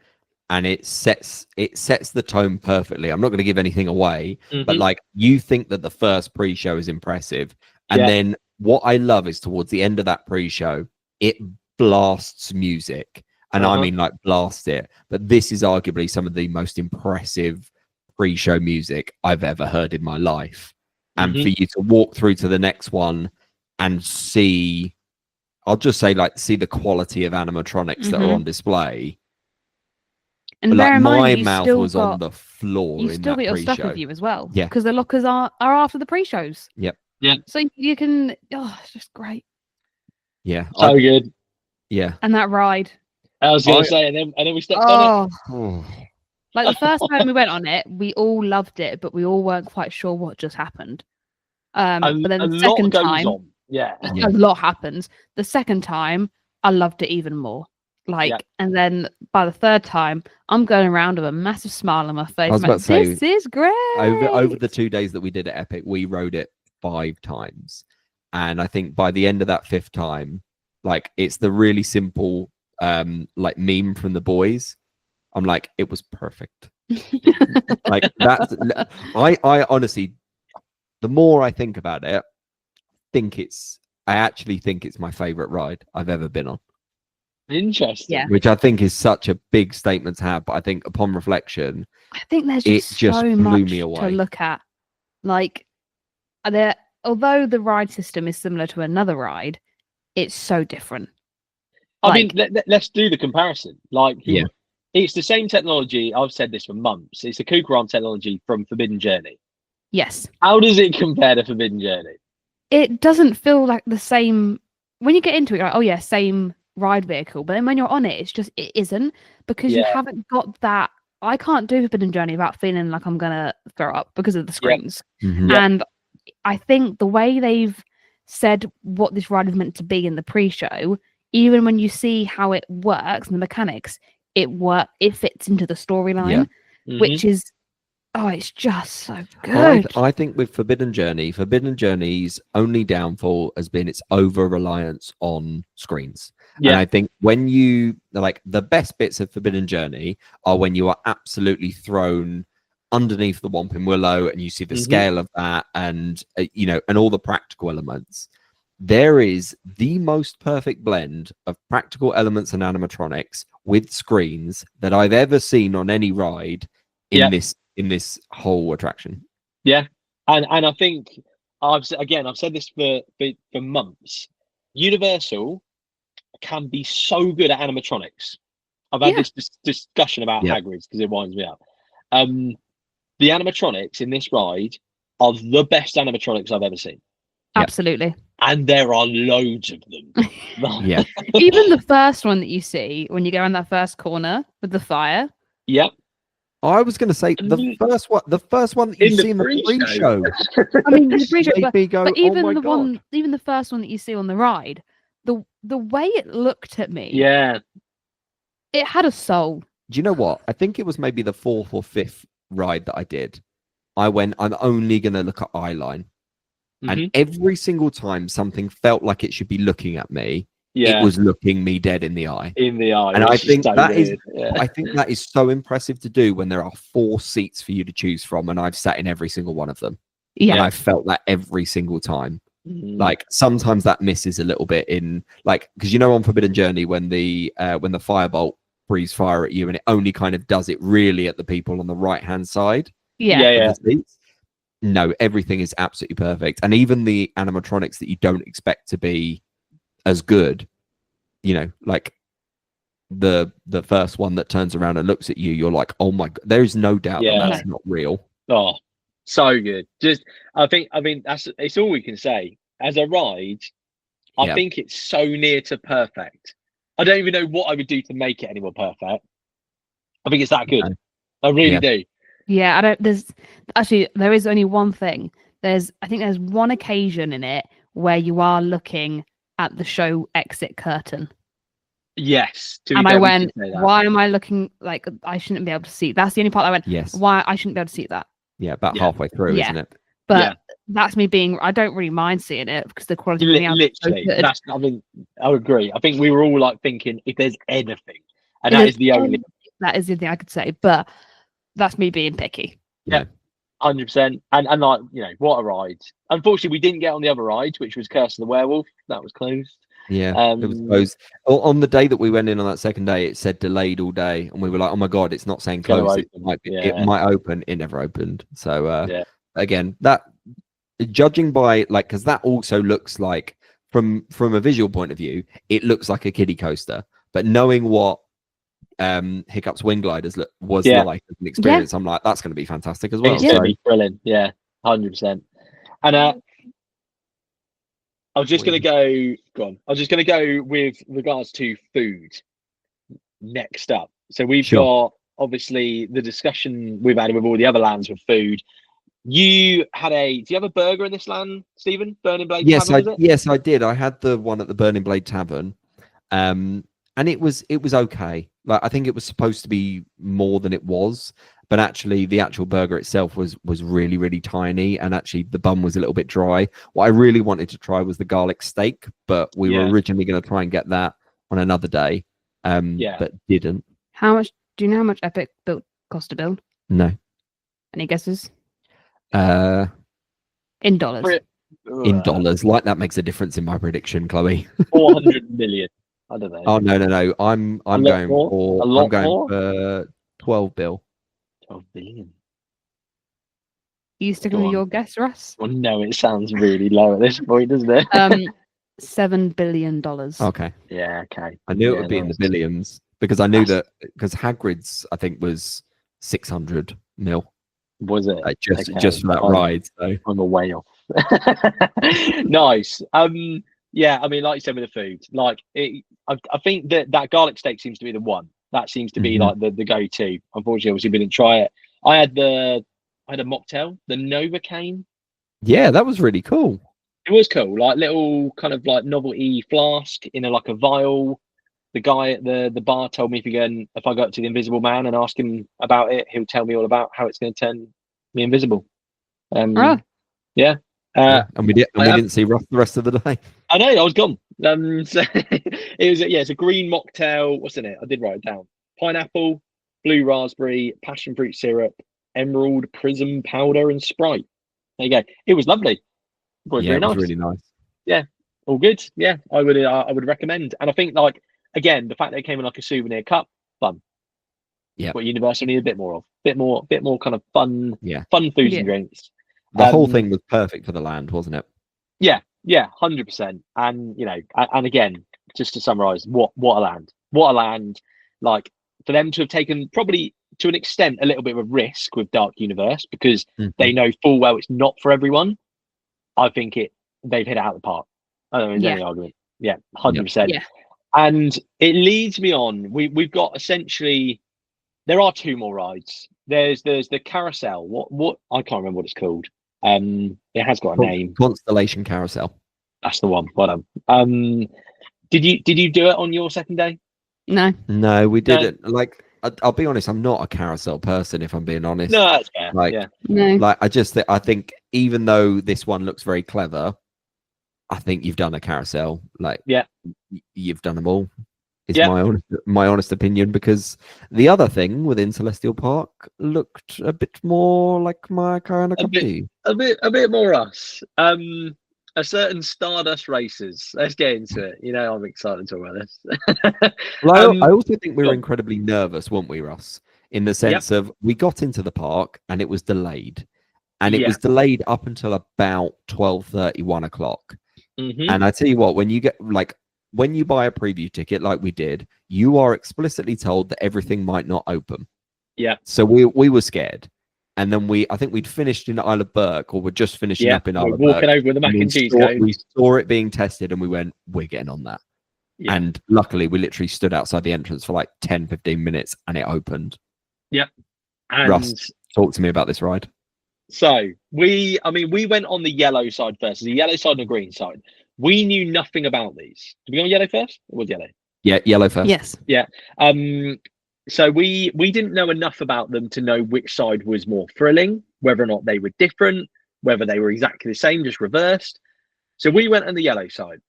Speaker 3: and it sets the tone perfectly. I'm not going to give anything away, but like you think that the first pre-show is impressive. And then what I love is towards the end of that pre-show, it blasts music. And I mean like blast it. But this is arguably some of the most impressive pre-show music I've ever heard in my life. And
Speaker 1: Mhm.
Speaker 3: for you to walk through to the next one and see, I'll just say, like, see the quality of animatronics that are
Speaker 2: Mhm.
Speaker 3: on display.
Speaker 2: And
Speaker 3: Like,
Speaker 2: bear in
Speaker 3: my
Speaker 2: mind, you
Speaker 3: mouth
Speaker 2: still
Speaker 3: was on
Speaker 2: got
Speaker 3: the floor
Speaker 2: you
Speaker 3: in
Speaker 2: still
Speaker 3: that
Speaker 2: got your stuff
Speaker 3: pre-show.
Speaker 2: with you as well.
Speaker 3: Yeah.
Speaker 2: Because the lockers are after the pre-shows.
Speaker 3: Yep.
Speaker 1: Yeah.
Speaker 2: So you can. Oh, it's just great.
Speaker 3: Yeah.
Speaker 1: So good.
Speaker 3: Yeah.
Speaker 2: And that ride.
Speaker 1: I was going
Speaker 3: I-
Speaker 1: to say, and then we stepped on it.
Speaker 2: Oh, like the first time we went on it, we all loved it, but we all weren't quite sure what just happened. But then
Speaker 1: A
Speaker 2: the
Speaker 1: lot
Speaker 2: second
Speaker 1: goes
Speaker 2: time,
Speaker 1: on. Yeah.
Speaker 3: Yeah.
Speaker 2: a lot happens. The second time, I loved it even more. Like,
Speaker 1: Yeah.
Speaker 2: and then by the third time, I'm going around with a massive smile on my face.
Speaker 3: was
Speaker 2: I'm like,
Speaker 3: about to say,
Speaker 2: this is great.
Speaker 3: over the 2 days that we did at Epic, we rode it 5 times. And I think by the end of that 5th time, like, it's the really simple like meme from the boys. I'm like, it was perfect. Like, that's I honestly, the more I think about it, I actually think it's my favorite ride I've ever been on.
Speaker 1: Interesting.
Speaker 2: Yeah.
Speaker 3: Which I think is such a big statement to have, but I think upon reflection,
Speaker 2: I think there's
Speaker 3: it
Speaker 2: just
Speaker 3: just
Speaker 2: so
Speaker 3: blew
Speaker 2: much
Speaker 3: me
Speaker 2: to
Speaker 3: away.
Speaker 2: look at. Like, although the ride system is similar to another ride, it's so different.
Speaker 1: I mean, let's do the comparison. Like,
Speaker 3: Yeah.
Speaker 1: it's the same technology. I've said this for months. It's the Kuka arm technology from Forbidden Journey.
Speaker 2: Yes.
Speaker 1: How does it compare to Forbidden Journey?
Speaker 2: It doesn't feel like the same when you get into it. You're like, oh yeah, same ride vehicle. But then when you're on it, it isn't, because you
Speaker 1: Yeah.
Speaker 2: haven't got that. I can't do Forbidden Journey without feeling like I'm gonna throw up because of the screens.
Speaker 3: Mhm.
Speaker 1: Yeah.
Speaker 2: And I think the way they've said what this ride is meant to be in the pre-show, even when you see how it works and the mechanics, it fits into the storyline, which is, it's just so good.
Speaker 3: I think with Forbidden Journey's only downfall has been its over reliance on screens.
Speaker 1: Yeah.
Speaker 3: And I think when you, like, the best bits of Forbidden Journey are when you are absolutely thrown underneath the Whomping Willow and you see the scale of that, and and all the practical elements. There is the most perfect blend of practical elements and animatronics with screens that I've ever seen on any ride in this whole attraction.
Speaker 1: Yeah, and I think I've said this for months. Universal can be so good at animatronics. I've had this discussion about Hagrid's because it winds me up. The animatronics in this ride are the best animatronics I've ever seen.
Speaker 2: Absolutely.
Speaker 1: And there are loads of them.
Speaker 3: Yeah.
Speaker 2: Even the first one that you see when you go in that first corner with the fire.
Speaker 1: Yep.
Speaker 3: I was going to say the first one that you see in the pre-show.
Speaker 2: I mean, the pre-show, but even
Speaker 3: oh my
Speaker 2: the
Speaker 3: God.
Speaker 2: even the first one that you see on the ride, the way it looked at me, it had a soul.
Speaker 3: Do you know what? I think it was maybe the 4th or 5th ride that I did. I went, I'm only going to look at eyeline. And every single time something felt like it should be looking at me, it was looking me dead in the eye.
Speaker 1: And
Speaker 3: I think I think that is so impressive to do when there are 4 seats for you to choose from, and I've sat in every single one of them.
Speaker 2: Yeah.
Speaker 3: And I've felt that every single time. Like, sometimes that misses a little bit in, like, because on Forbidden Journey when the firebolt breathes fire at you, and it only kind of does it really at the people on the right hand side.
Speaker 2: Yeah.
Speaker 3: No, everything is absolutely perfect. And even the animatronics that you don't expect to be as good, like the first one that turns around and looks at you, you're like, oh my God, there's no doubt that's not real.
Speaker 1: Oh, so good. I think it's all we can say. As a ride, I think it's so near to perfect. I don't even know what I would do to make it any more perfect. I think it's that good. I really do.
Speaker 2: Yeah, there is only one thing. I think there's one occasion in it where you are looking at the show exit curtain.
Speaker 1: Yes.
Speaker 2: And I went, why am I looking like I shouldn't be able to see? That's the only part I went,
Speaker 3: yes.
Speaker 2: Why I shouldn't be able to see that.
Speaker 3: Yeah, about halfway through, isn't it?
Speaker 2: But that's me being, I don't really mind seeing it because the quality of the
Speaker 1: literally, I agree. I think we were all like thinking if there's anything, and that is the only
Speaker 2: thing I could say, but that's me being picky.
Speaker 1: Yeah, 100%. And like, what a ride. Unfortunately, we didn't get on the other ride, which was Curse of the Werewolf. That was closed.
Speaker 3: Yeah, it was closed. On the day that we went in on that second day, it said delayed all day, and we were like, "Oh my god, it's not saying
Speaker 1: Gonna
Speaker 3: closed. It
Speaker 1: open.
Speaker 3: might be,
Speaker 1: Yeah.
Speaker 3: it might open. It never opened." So
Speaker 1: Yeah.
Speaker 3: again, that judging by like, because that also looks like from a visual point of view, it looks like a kiddie coaster. But knowing what Hiccup's Wing Gliders was
Speaker 1: Yeah.
Speaker 3: like as an experience, I'm like, that's going to be fantastic as well.
Speaker 1: It's gonna be brilliant. Yeah, 100%. And I was just going to go on. I was just going to go with regards to food next up. So we've got obviously the discussion we've had with all the other lands with food. You had do you have a burger in this land, Stephen? Burning Blade Tavern,
Speaker 3: yes, I did. I had the one at the Burning Blade Tavern. And it was okay. Like, I think it was supposed to be more than it was, but actually the actual burger itself was really, really tiny, and actually the bun was a little bit dry. What I really wanted to try was the garlic steak, but we were originally going to try and get that on another day, but didn't.
Speaker 2: Do you know how much Epic cost to build?
Speaker 3: No.
Speaker 2: Any guesses?
Speaker 3: In
Speaker 2: dollars.
Speaker 3: In dollars, like that makes a difference in my prediction, Chloe.
Speaker 1: 400 million. I don't know.
Speaker 3: Oh no! I'm going for 12 bill.
Speaker 1: 12 billion.
Speaker 2: Are you sticking with your guess, Russ?
Speaker 1: Well, no, it sounds really low at this point, doesn't it?
Speaker 2: $7 billion.
Speaker 3: Okay.
Speaker 1: Yeah. Okay.
Speaker 3: I knew it would be in the billions because I knew that because Hagrid's I think was 600 mil.
Speaker 1: Was it?
Speaker 3: Just for that ride. So
Speaker 1: I'm a way off. Nice. Yeah, I mean, like you said with the food, like I think that garlic steak seems to be the one. That seems to be like the go-to. Unfortunately, obviously, we didn't try it. I had a mocktail, the Novocaine.
Speaker 3: Yeah, that was really cool.
Speaker 1: It was cool, like little kind of like novelty flask in like a vial. The guy at the bar told me if I go up to the Invisible Man and ask him about it, he'll tell me all about how it's going to turn me invisible. Yeah.
Speaker 3: And we didn't see Russ the rest of the day.
Speaker 1: I know, I was gone. So it was it's a green mocktail. What's in it? I did write it down. Pineapple, blue raspberry, passion fruit syrup, emerald prism powder, and Sprite. There you go. It was lovely. It was really nice. Yeah, all good. Yeah, I would recommend. And I think like again, the fact that it came in like a souvenir cup, fun.
Speaker 3: Yeah.
Speaker 1: What Universal need a bit more of. Bit more kind of fun. Yeah. Fun foods and drinks.
Speaker 3: The whole thing was perfect for the land, wasn't it?
Speaker 1: Yeah, 100%. And and again, just to summarize, what a land! Like for them to have taken probably to an extent a little bit of a risk with Dark Universe because they know full well it's not for everyone. I think they've hit it out of the park. I don't know, there's any argument. Yeah, 100%. Yeah. And it leads me on. We've got essentially there are two more rides. There's the carousel. What I can't remember what it's called. It has got a name.
Speaker 3: Constellation Carousel.
Speaker 1: That's the one. Well done. Did you do it on your second day?
Speaker 3: No, we didn't. Like, I'll be honest, I'm not a carousel person. If I'm being honest,
Speaker 1: no, that's fair.
Speaker 3: Like, I think even though this one looks very clever, I think you've done a carousel. Like, you've done them all. Is my honest opinion, because the other thing within Celestial Park looked a bit more like my kind of cup of tea.
Speaker 1: A bit more us. A certain Stardust Races. Let's get into it. I'm excited to talk about this.
Speaker 3: Well, I also think we were incredibly nervous, weren't we, Russ? In the sense of we got into the park and it was delayed, and it was delayed up until about 12:30, 1 o'clock. And I tell you what, when you get when you buy a preview ticket like we did, you are explicitly told that everything might not open.
Speaker 1: Yeah.
Speaker 3: So we were scared. And then I think we'd finished in Isle of Burke, or we're just finishing up in Isle of Burke.
Speaker 1: Walking over with the mac and cheese cone.
Speaker 3: We saw it being tested and we went, we're getting on that. Yeah. And luckily we literally stood outside the entrance for like 10, 15 minutes and it opened.
Speaker 1: Yep. And
Speaker 3: Russ, talk to me about this ride.
Speaker 1: So we went on the yellow side first. The yellow side and the green side. We knew nothing about these. Did we go on yellow first? Or was yellow?
Speaker 3: Yeah, yellow first.
Speaker 2: Yes.
Speaker 1: Yeah. So we didn't know enough about them to know which side was more thrilling, whether or not they were different, whether they were exactly the same, just reversed. So we went on the yellow side.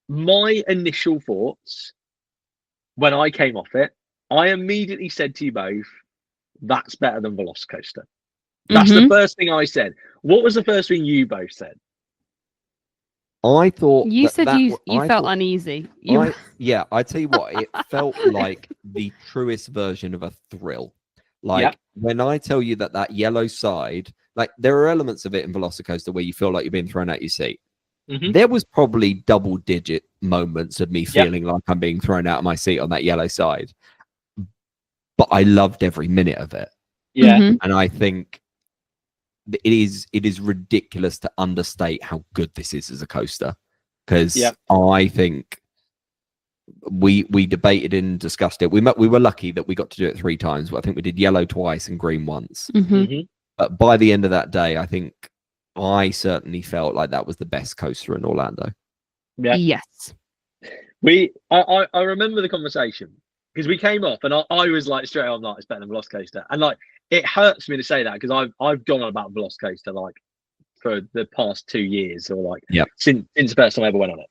Speaker 1: My initial thoughts when I came off it, I immediately said to you both, that's better than Velocicoaster. That's the first thing I said. What was the first thing you both said?
Speaker 3: I thought
Speaker 2: You
Speaker 3: that
Speaker 2: said
Speaker 3: that
Speaker 2: you
Speaker 3: w-
Speaker 2: you
Speaker 3: I
Speaker 2: felt
Speaker 3: thought
Speaker 2: uneasy.
Speaker 3: I tell you what, it felt like the truest version of a thrill. Like when I tell you that yellow side, like there are elements of it in Velocicoaster where you feel like you're being thrown out your seat.
Speaker 1: Mhm.
Speaker 3: There was probably double-digit moments of me
Speaker 1: Yep.
Speaker 3: feeling like I'm being thrown out of my seat on that yellow side, but I loved every minute of it.
Speaker 1: Yeah.
Speaker 2: Mhm.
Speaker 3: And I think it is ridiculous to understate how good this is as a coaster, because
Speaker 1: Yep.
Speaker 3: I think we debated and discussed it. We were lucky that we got to do it 3 times. I think we did yellow twice and green once.
Speaker 2: Mhm.
Speaker 1: Mhm.
Speaker 3: But by the end of that day, I think I certainly felt like that was the best coaster in Orlando.
Speaker 1: Yeah.
Speaker 2: Yes.
Speaker 1: I remember the conversation because we came off and I was like straight on like it's better than Velocicoaster, and like it hurts me to say that because I've gone on about Velocicoaster like for the past 2 years or like since the first time I ever went on it.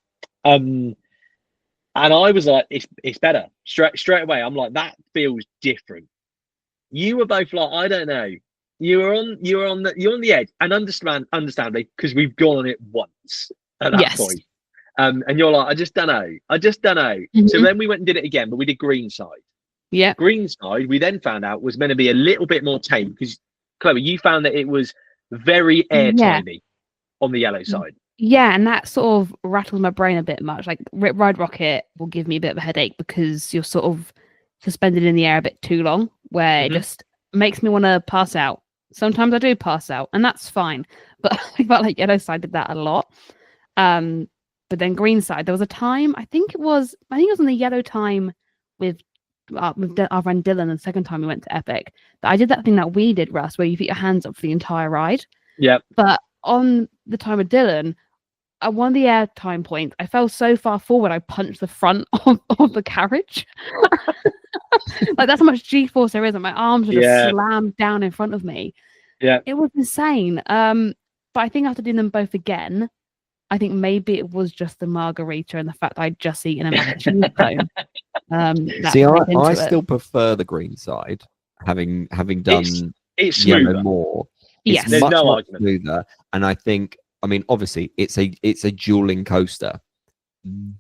Speaker 1: And I was like it's better straight away. I'm like that feels different. You were both like I don't know. You're on the edge, and understandably because we've gone on it once at that point. And you're like, I just don't know.
Speaker 2: Mm-hmm.
Speaker 1: So then we went and did it again, but we did Greenside.
Speaker 2: Yeah.
Speaker 1: Greenside, we then found out was meant to be a little bit more tame because, Chloe, you found that it was very airtimey on the yellow side.
Speaker 2: Yeah, and that sort of rattles my brain a bit much. Like Ride Rocket will give me a bit of a headache because you're sort of suspended in the air a bit too long, where it just makes me want to pass out. Sometimes I do pass out, and that's fine. But I felt like Yellow Side did that a lot. But then Green Side, there was a time I think it was on the yellow time with our friend Dylan, and the second time we went to Epic, that I did that thing that we did, Russ, where you put your hands up for the entire ride.
Speaker 1: Yeah.
Speaker 2: But on the time with Dylan, at one of the air time points, I fell so far forward, I punched the front of the carriage. Like that's how much G-force there is, and my arms are just slammed down in front of me.
Speaker 1: Yeah.
Speaker 2: It was insane. But I think after doing them both again, I think maybe it was just the margarita and the fact that I'd just eaten a mac and cheese cone.
Speaker 3: See, I still prefer the Green Side, having done
Speaker 1: it's
Speaker 3: yellow
Speaker 1: smoother.
Speaker 3: more.
Speaker 2: Yes,
Speaker 3: it's
Speaker 1: there's
Speaker 3: much,
Speaker 1: no
Speaker 3: much
Speaker 1: argument.
Speaker 3: smoother. And I think, I mean, obviously, it's a dueling coaster.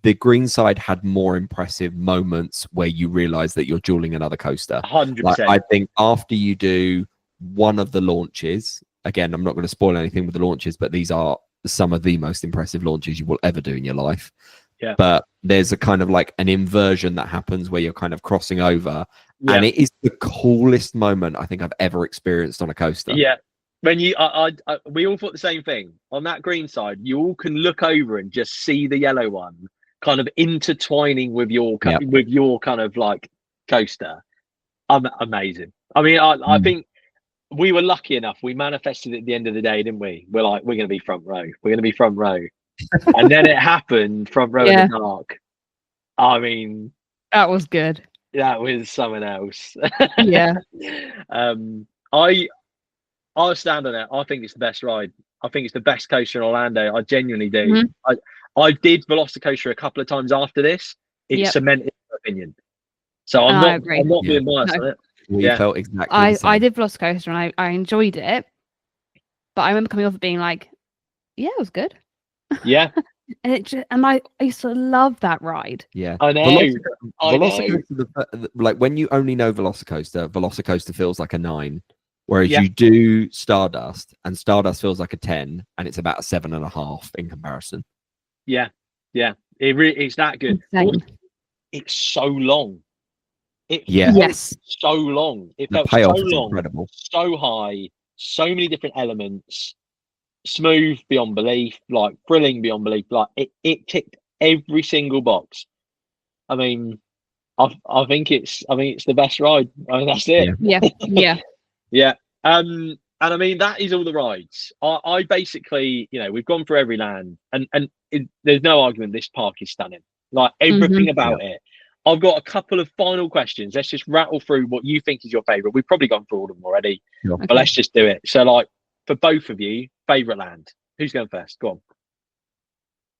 Speaker 3: The Green Side had more impressive moments where you realize that you're dueling another coaster.
Speaker 1: 100%.
Speaker 3: Like, I think after you do one of the launches, again, I'm not going to spoil anything with the launches, but these are some of the most impressive launches you will ever do in your life.
Speaker 1: Yeah.
Speaker 3: But there's a kind of like an inversion that happens where you're kind of crossing over, and it is the coolest moment I think I've ever experienced on a coaster.
Speaker 1: Yeah. When we all thought the same thing on that Green Side. You all can look over and just see the yellow one kind of intertwining with your kind of like coaster. Amazing. I mean, I think we were lucky enough. We manifested at the end of the day, didn't we? We're like, we're going to be front row. We're going to be front row. And then it happened, front row in the dark. I mean,
Speaker 2: that was good.
Speaker 1: That was something else.
Speaker 2: Yeah.
Speaker 1: I'll stand on it. I think it's the best ride. I think it's the best coaster in Orlando. I genuinely do.
Speaker 2: Mm-hmm.
Speaker 1: I did Velocicoaster a couple of times after this. It cemented my opinion. So I'm not being biased on it.
Speaker 3: We felt exactly the same.
Speaker 2: I did Velocicoaster and I enjoyed it. But I remember coming off it being like, yeah, it was good.
Speaker 1: Yeah.
Speaker 2: And I used to love that ride.
Speaker 3: Yeah.
Speaker 1: I know.
Speaker 3: Velocicoaster, like when you only know Velocicoaster feels like a 9. Whereas you do Stardust, and Stardust feels like a 10, and it's about a 7.5 in comparison.
Speaker 1: Yeah, yeah, it's that good. It's so long.
Speaker 2: Yes,
Speaker 1: so long. It felt so long, incredible, so high, so many different elements, smooth beyond belief, like thrilling beyond belief. Like it ticked every single box. I mean, I think it's the best ride. I mean, that's it.
Speaker 2: Yeah.
Speaker 1: Yeah. And I mean, that is all the rides. I basically, we've gone through every land, and there's no argument. This park is stunning. Like everything about it. I've got a couple of final questions. Let's just rattle through what you think is your favorite. We've probably gone through all of them already, but let's just do it. So, like, for both of you, favorite land. Who's going first? Go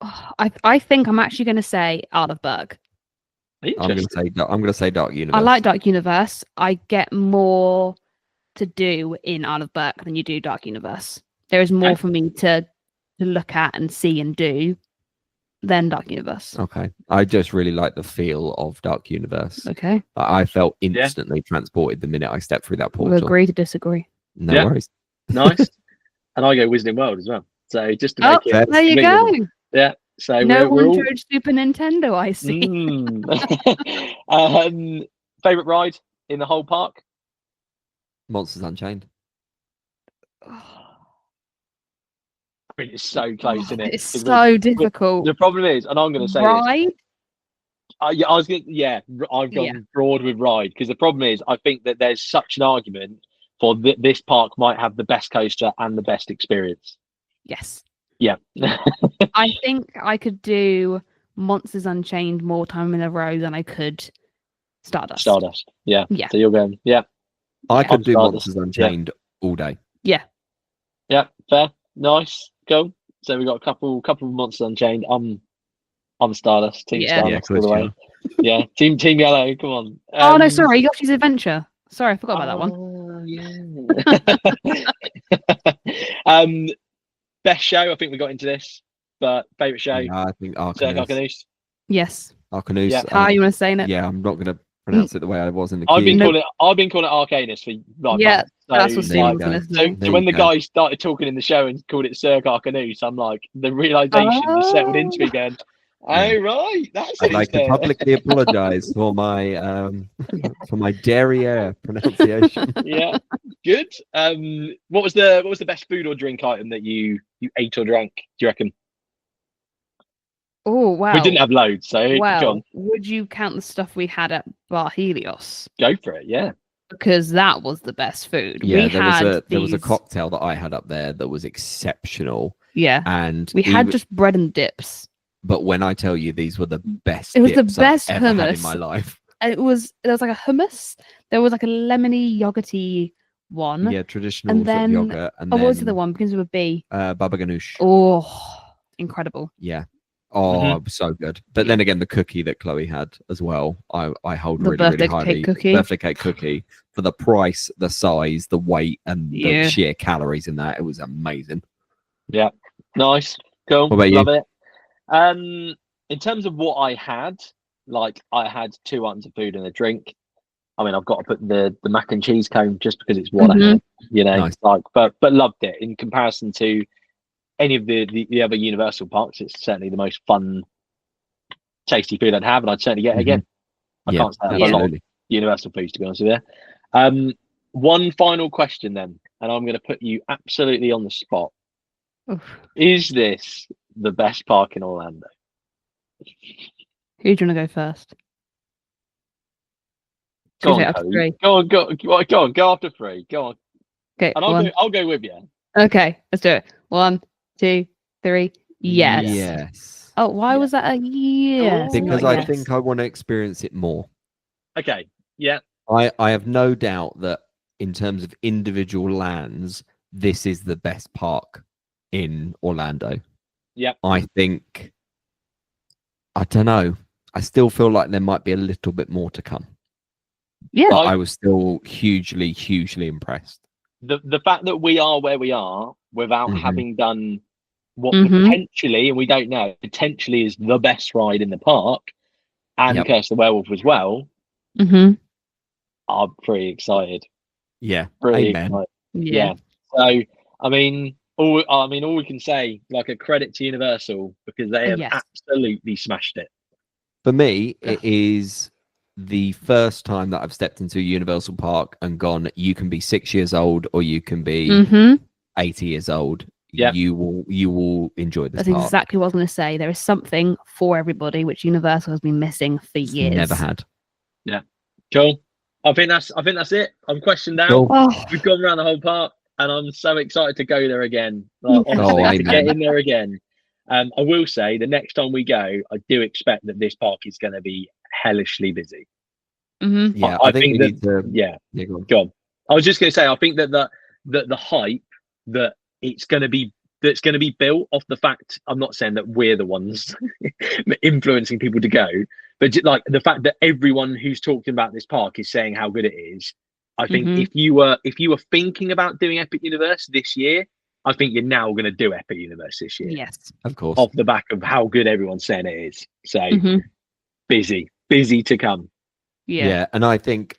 Speaker 1: on.
Speaker 2: I think I'm actually going to say Isle of Berg.
Speaker 3: I'm going to say Dark Universe.
Speaker 2: I like Dark Universe. I get more to do in Isle of Berg than you do Dark Universe. There is more for me to look at and see and do then Dark Universe.
Speaker 3: Okay. I just really like the feel of Dark Universe.
Speaker 2: Okay.
Speaker 3: I felt instantly transported the minute I stepped through that
Speaker 2: We'll
Speaker 3: portal.
Speaker 2: agree to disagree.
Speaker 3: No
Speaker 1: Yeah.
Speaker 3: worries.
Speaker 1: Nice. And I go Wizarding World as well. So just to
Speaker 2: Oh,
Speaker 1: make it.
Speaker 2: there you go.
Speaker 1: Yeah. So
Speaker 2: No
Speaker 1: we're
Speaker 2: one
Speaker 1: all.
Speaker 2: chose Super Nintendo, I see.
Speaker 1: Favorite ride in the whole park?
Speaker 3: Monsters Unchained.
Speaker 1: I mean, it's so close, isn't it?
Speaker 2: It's so difficult.
Speaker 1: The problem is, and I'm going to say
Speaker 2: Ride?
Speaker 1: this. I was going. Yeah, I've gone broad with ride because the problem is, I think that there's such an argument for this park might have the best coaster and the best experience.
Speaker 2: Yes.
Speaker 1: Yeah.
Speaker 2: I think I could do Monsters Unchained more time in a row than I could Stardust.
Speaker 1: Stardust. Yeah.
Speaker 2: Yeah.
Speaker 1: So you're going. Yeah.
Speaker 3: I could do
Speaker 1: Stardust.
Speaker 3: Monsters Unchained all day.
Speaker 2: Yeah.
Speaker 1: Yeah. Fair. Nice. Cool. So we got a couple of Monsters Unchained. I'm Stardust. Team Stardust all the way. Yeah. Team Yellow. Come on.
Speaker 2: Oh no, sorry, Yoshi's Adventure. Sorry, I forgot about that one.
Speaker 1: Yeah. Best show. I think we got into this, but favorite show.
Speaker 3: Yeah, I think
Speaker 1: Cirque
Speaker 3: Arcanus.
Speaker 1: Arcanus.
Speaker 2: Yes.
Speaker 3: Arcanus.
Speaker 1: Yeah.
Speaker 2: How you want to say it?
Speaker 3: Yeah, I'm not going to pronounce it the way I was in the
Speaker 1: I've
Speaker 3: queue.
Speaker 1: been calling it Arcanus for like
Speaker 2: Yeah,
Speaker 1: months. So,
Speaker 2: that's what
Speaker 3: there you
Speaker 2: Stephen was
Speaker 3: go.
Speaker 2: going to
Speaker 1: So,
Speaker 2: say.
Speaker 3: There
Speaker 1: when
Speaker 3: you
Speaker 1: the
Speaker 3: go.
Speaker 1: guy started talking in the show and called it Cirque Arcanus, I'm like, the realization just settled into me again. Oh right, that's
Speaker 3: I'd like to
Speaker 1: there.
Speaker 3: publicly apologise for my for my derriere pronunciation.
Speaker 1: Yeah, good. What was the best food or drink item that you ate or drank? Do you reckon?
Speaker 2: Oh wow.
Speaker 1: We didn't have loads, so go
Speaker 2: Well,
Speaker 1: on,
Speaker 2: would you count the stuff we had at Bar Helios?
Speaker 1: go for it. Yeah.
Speaker 2: Because that was the best food.
Speaker 3: Yeah,
Speaker 2: we
Speaker 3: there was a
Speaker 2: these-
Speaker 3: cocktail that I had up there that was exceptional,
Speaker 2: Yeah.
Speaker 3: and
Speaker 2: We had
Speaker 3: even-
Speaker 2: just bread and dips.
Speaker 3: But when I tell you these were the best,
Speaker 2: It was the
Speaker 3: dips I've
Speaker 2: best
Speaker 3: ever had in
Speaker 2: hummus.
Speaker 3: my life.
Speaker 2: And there was like a hummus. There was like a lemony yogurty one.
Speaker 3: Yeah, traditional
Speaker 2: And
Speaker 3: sort of
Speaker 2: then-
Speaker 3: yogurt, and
Speaker 2: Oh,
Speaker 3: then
Speaker 2: what was the other one? Begins with a B.
Speaker 3: Baba ganoush.
Speaker 2: Oh, incredible.
Speaker 3: Yeah. Oh,
Speaker 1: Mhm.
Speaker 3: it was so good. But then again, the cookie that Chloe had as well, I hold
Speaker 2: The
Speaker 3: really,
Speaker 2: birthday
Speaker 3: really highly.
Speaker 2: cake cookie.
Speaker 3: Birthday cake cookie for the price, the size, the weight, and
Speaker 2: Yeah.
Speaker 3: the sheer calories in that. It was amazing.
Speaker 1: Nice, cool,
Speaker 3: What about you?
Speaker 1: love it. In terms of what I had, like I had 2 items of food and a drink. I mean, I've got to put the mac and cheese cone just because it's what I had, you know.
Speaker 3: Nice.
Speaker 1: Like, but loved it in comparison to any of the other Universal parks. It's certainly the most fun, tasty food I'd have, and I'd certainly get it again. I
Speaker 3: Yeah,
Speaker 1: can't say I have a lot of
Speaker 3: absolutely.
Speaker 1: Universal foods, to be honest with you. One final question then, and I'm going to put you absolutely on the spot.
Speaker 2: Oof.
Speaker 1: Is this the best park in Orlando?
Speaker 2: Who do you want to go first?
Speaker 1: Go
Speaker 2: Should we
Speaker 1: on,
Speaker 2: say after
Speaker 1: Cody.
Speaker 2: three?
Speaker 1: Go on, go after 3. Go on,
Speaker 2: Okay,
Speaker 1: and I'll go with you.
Speaker 2: Okay, let's do it. 1, 2, 3. Yes.
Speaker 3: Yes.
Speaker 2: Oh, why was that a yes?
Speaker 3: Because
Speaker 2: not
Speaker 3: I
Speaker 2: yes?
Speaker 3: think I want to experience it more.
Speaker 1: Okay, yeah,
Speaker 3: I have no doubt that in terms of individual lands, this is the best park in Orlando.
Speaker 1: Yep.
Speaker 3: I think, I don't know. I still feel like there might be a little bit more to come.
Speaker 2: Yeah.
Speaker 3: But I was still hugely, hugely impressed.
Speaker 1: the fact that we are where we are without
Speaker 3: Mhm.
Speaker 1: having done what
Speaker 2: Mhm.
Speaker 1: potentially, and we don't know, potentially is the best ride in the park, and
Speaker 3: Yep.
Speaker 1: Curse the Werewolf as well.
Speaker 2: Mm-hmm.
Speaker 1: I'm pretty excited.
Speaker 3: Yeah.
Speaker 1: Pretty
Speaker 3: Amen.
Speaker 1: excited.
Speaker 2: Yeah.
Speaker 1: Yeah. So I mean, all we can say, like a credit to Universal because they have
Speaker 2: Yes.
Speaker 1: absolutely smashed it.
Speaker 3: For me, it is the first time that I've stepped into a Universal Park and gone, you can be 6 years old or you can be
Speaker 2: Mm-hmm.
Speaker 3: 80 years old.
Speaker 1: Yep.
Speaker 3: You will enjoy this
Speaker 2: That's
Speaker 3: park.
Speaker 2: exactly what I was going to say. There is something for everybody, which Universal has been missing for years.
Speaker 3: Never had.
Speaker 1: Cool. I think that's it. I'm questioned out.
Speaker 3: Cool.
Speaker 2: Oh,
Speaker 1: We've gone around the whole park, and I'm so excited to go there again. Like,
Speaker 2: Yes.
Speaker 1: honestly,
Speaker 3: Oh,
Speaker 1: to get
Speaker 3: amen.
Speaker 1: in there again. I will say the next time we go, I do expect that this park is going to be hellishly busy.
Speaker 2: mhm.
Speaker 3: Yeah,
Speaker 1: I
Speaker 3: I think we
Speaker 1: think
Speaker 3: need to.
Speaker 1: Yeah,
Speaker 3: Yeah, go on.
Speaker 1: go on. I was just going to say, I think that the hype that it's going to be built off the fact. I'm not saying that we're the ones influencing people to go, but like the fact that everyone who's talking about this park is saying how good it is. I think
Speaker 2: Mhm.
Speaker 1: if you were thinking about doing Epic Universe this year, I think you're now going to do Epic Universe this year.
Speaker 2: Yes,
Speaker 3: Of course.
Speaker 1: Off the back of how good everyone's saying it is. So busy to come.
Speaker 2: Yeah.
Speaker 3: And I think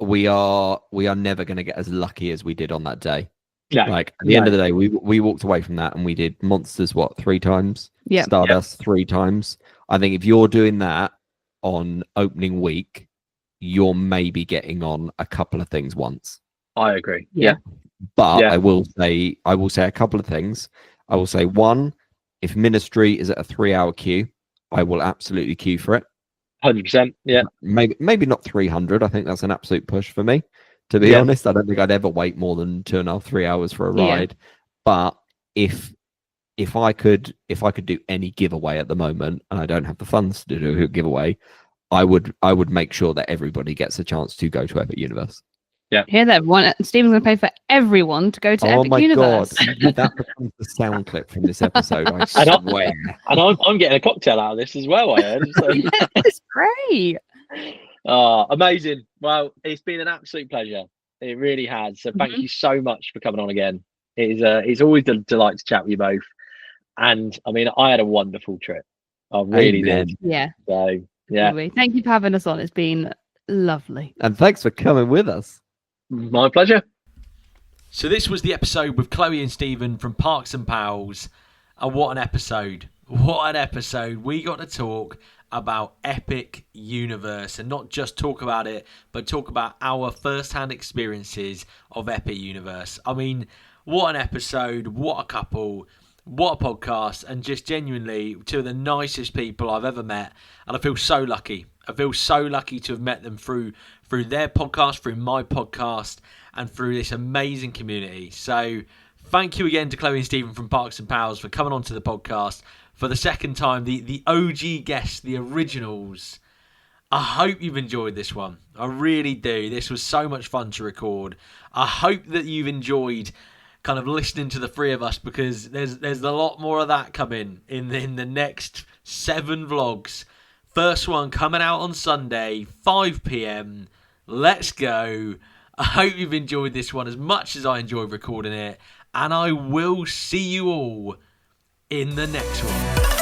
Speaker 3: we are never going to get as lucky as we did on that day.
Speaker 1: No,
Speaker 3: Like at the end of the day, we walked away from that and we did Monsters 3 times,
Speaker 2: Yeah.
Speaker 3: Stardust 3 times. I think if you're doing that on opening week, you're maybe getting on a couple of things once.
Speaker 1: I agree.
Speaker 2: Yeah.
Speaker 3: But
Speaker 1: Yeah.
Speaker 3: I will say a couple of things. I will say, one, if Ministry is at a 3-hour queue, I will absolutely queue for it.
Speaker 1: 100%. Yeah.
Speaker 3: Maybe not 300. I think that's an absolute push for me. To be honest, I don't think I'd ever wait more than 2.5, 3 hours for a ride. But if I could do any giveaway at the moment, and I don't have the funds to do a giveaway, I would make sure that everybody gets a chance to go to Epic Universe.
Speaker 1: Yeah.
Speaker 2: Hear that, everyone? Stephen's going to pay for everyone to go to
Speaker 3: Oh
Speaker 2: Epic
Speaker 3: my
Speaker 2: Universe.
Speaker 3: god, that becomes the sound clip from this episode. I swear.
Speaker 1: And I'm getting a cocktail out of this as well, I heard. So.
Speaker 2: It's great.
Speaker 1: Amazing. Well, it's been an absolute pleasure. It really has. So thank you so much for coming on again. It's always a delight to chat with you both. And I mean, I had a wonderful trip. I really did.
Speaker 2: Yeah.
Speaker 1: So yeah.
Speaker 2: Thank you for having us on. It's been lovely.
Speaker 3: And thanks for coming with us.
Speaker 1: My pleasure.
Speaker 4: So this was the episode with Chloe and Stephen from Parks and Pals. And what an episode. What an episode. We got to talk about Epic Universe, and not just talk about it, but talk about our first-hand experiences of Epic Universe. I mean, what an episode, what a couple, what a podcast, and just genuinely two of the nicest people I've ever met. And I feel so lucky. I feel so lucky to have met them through their podcast, through my podcast, and through this amazing community. So thank you again to Chloe and Stephen from Parks and Pals for coming onto the podcast for the second time. The OG guests, the originals. I hope you've enjoyed this one. I really do. This was so much fun to record. I hope that you've enjoyed kind of listening to the three of us, because there's a lot more of that coming in the next 7 vlogs. First one coming out on Sunday, 5 p.m. Let's go. I hope you've enjoyed this one as much as I enjoyed recording it. And I will see you all in the next one.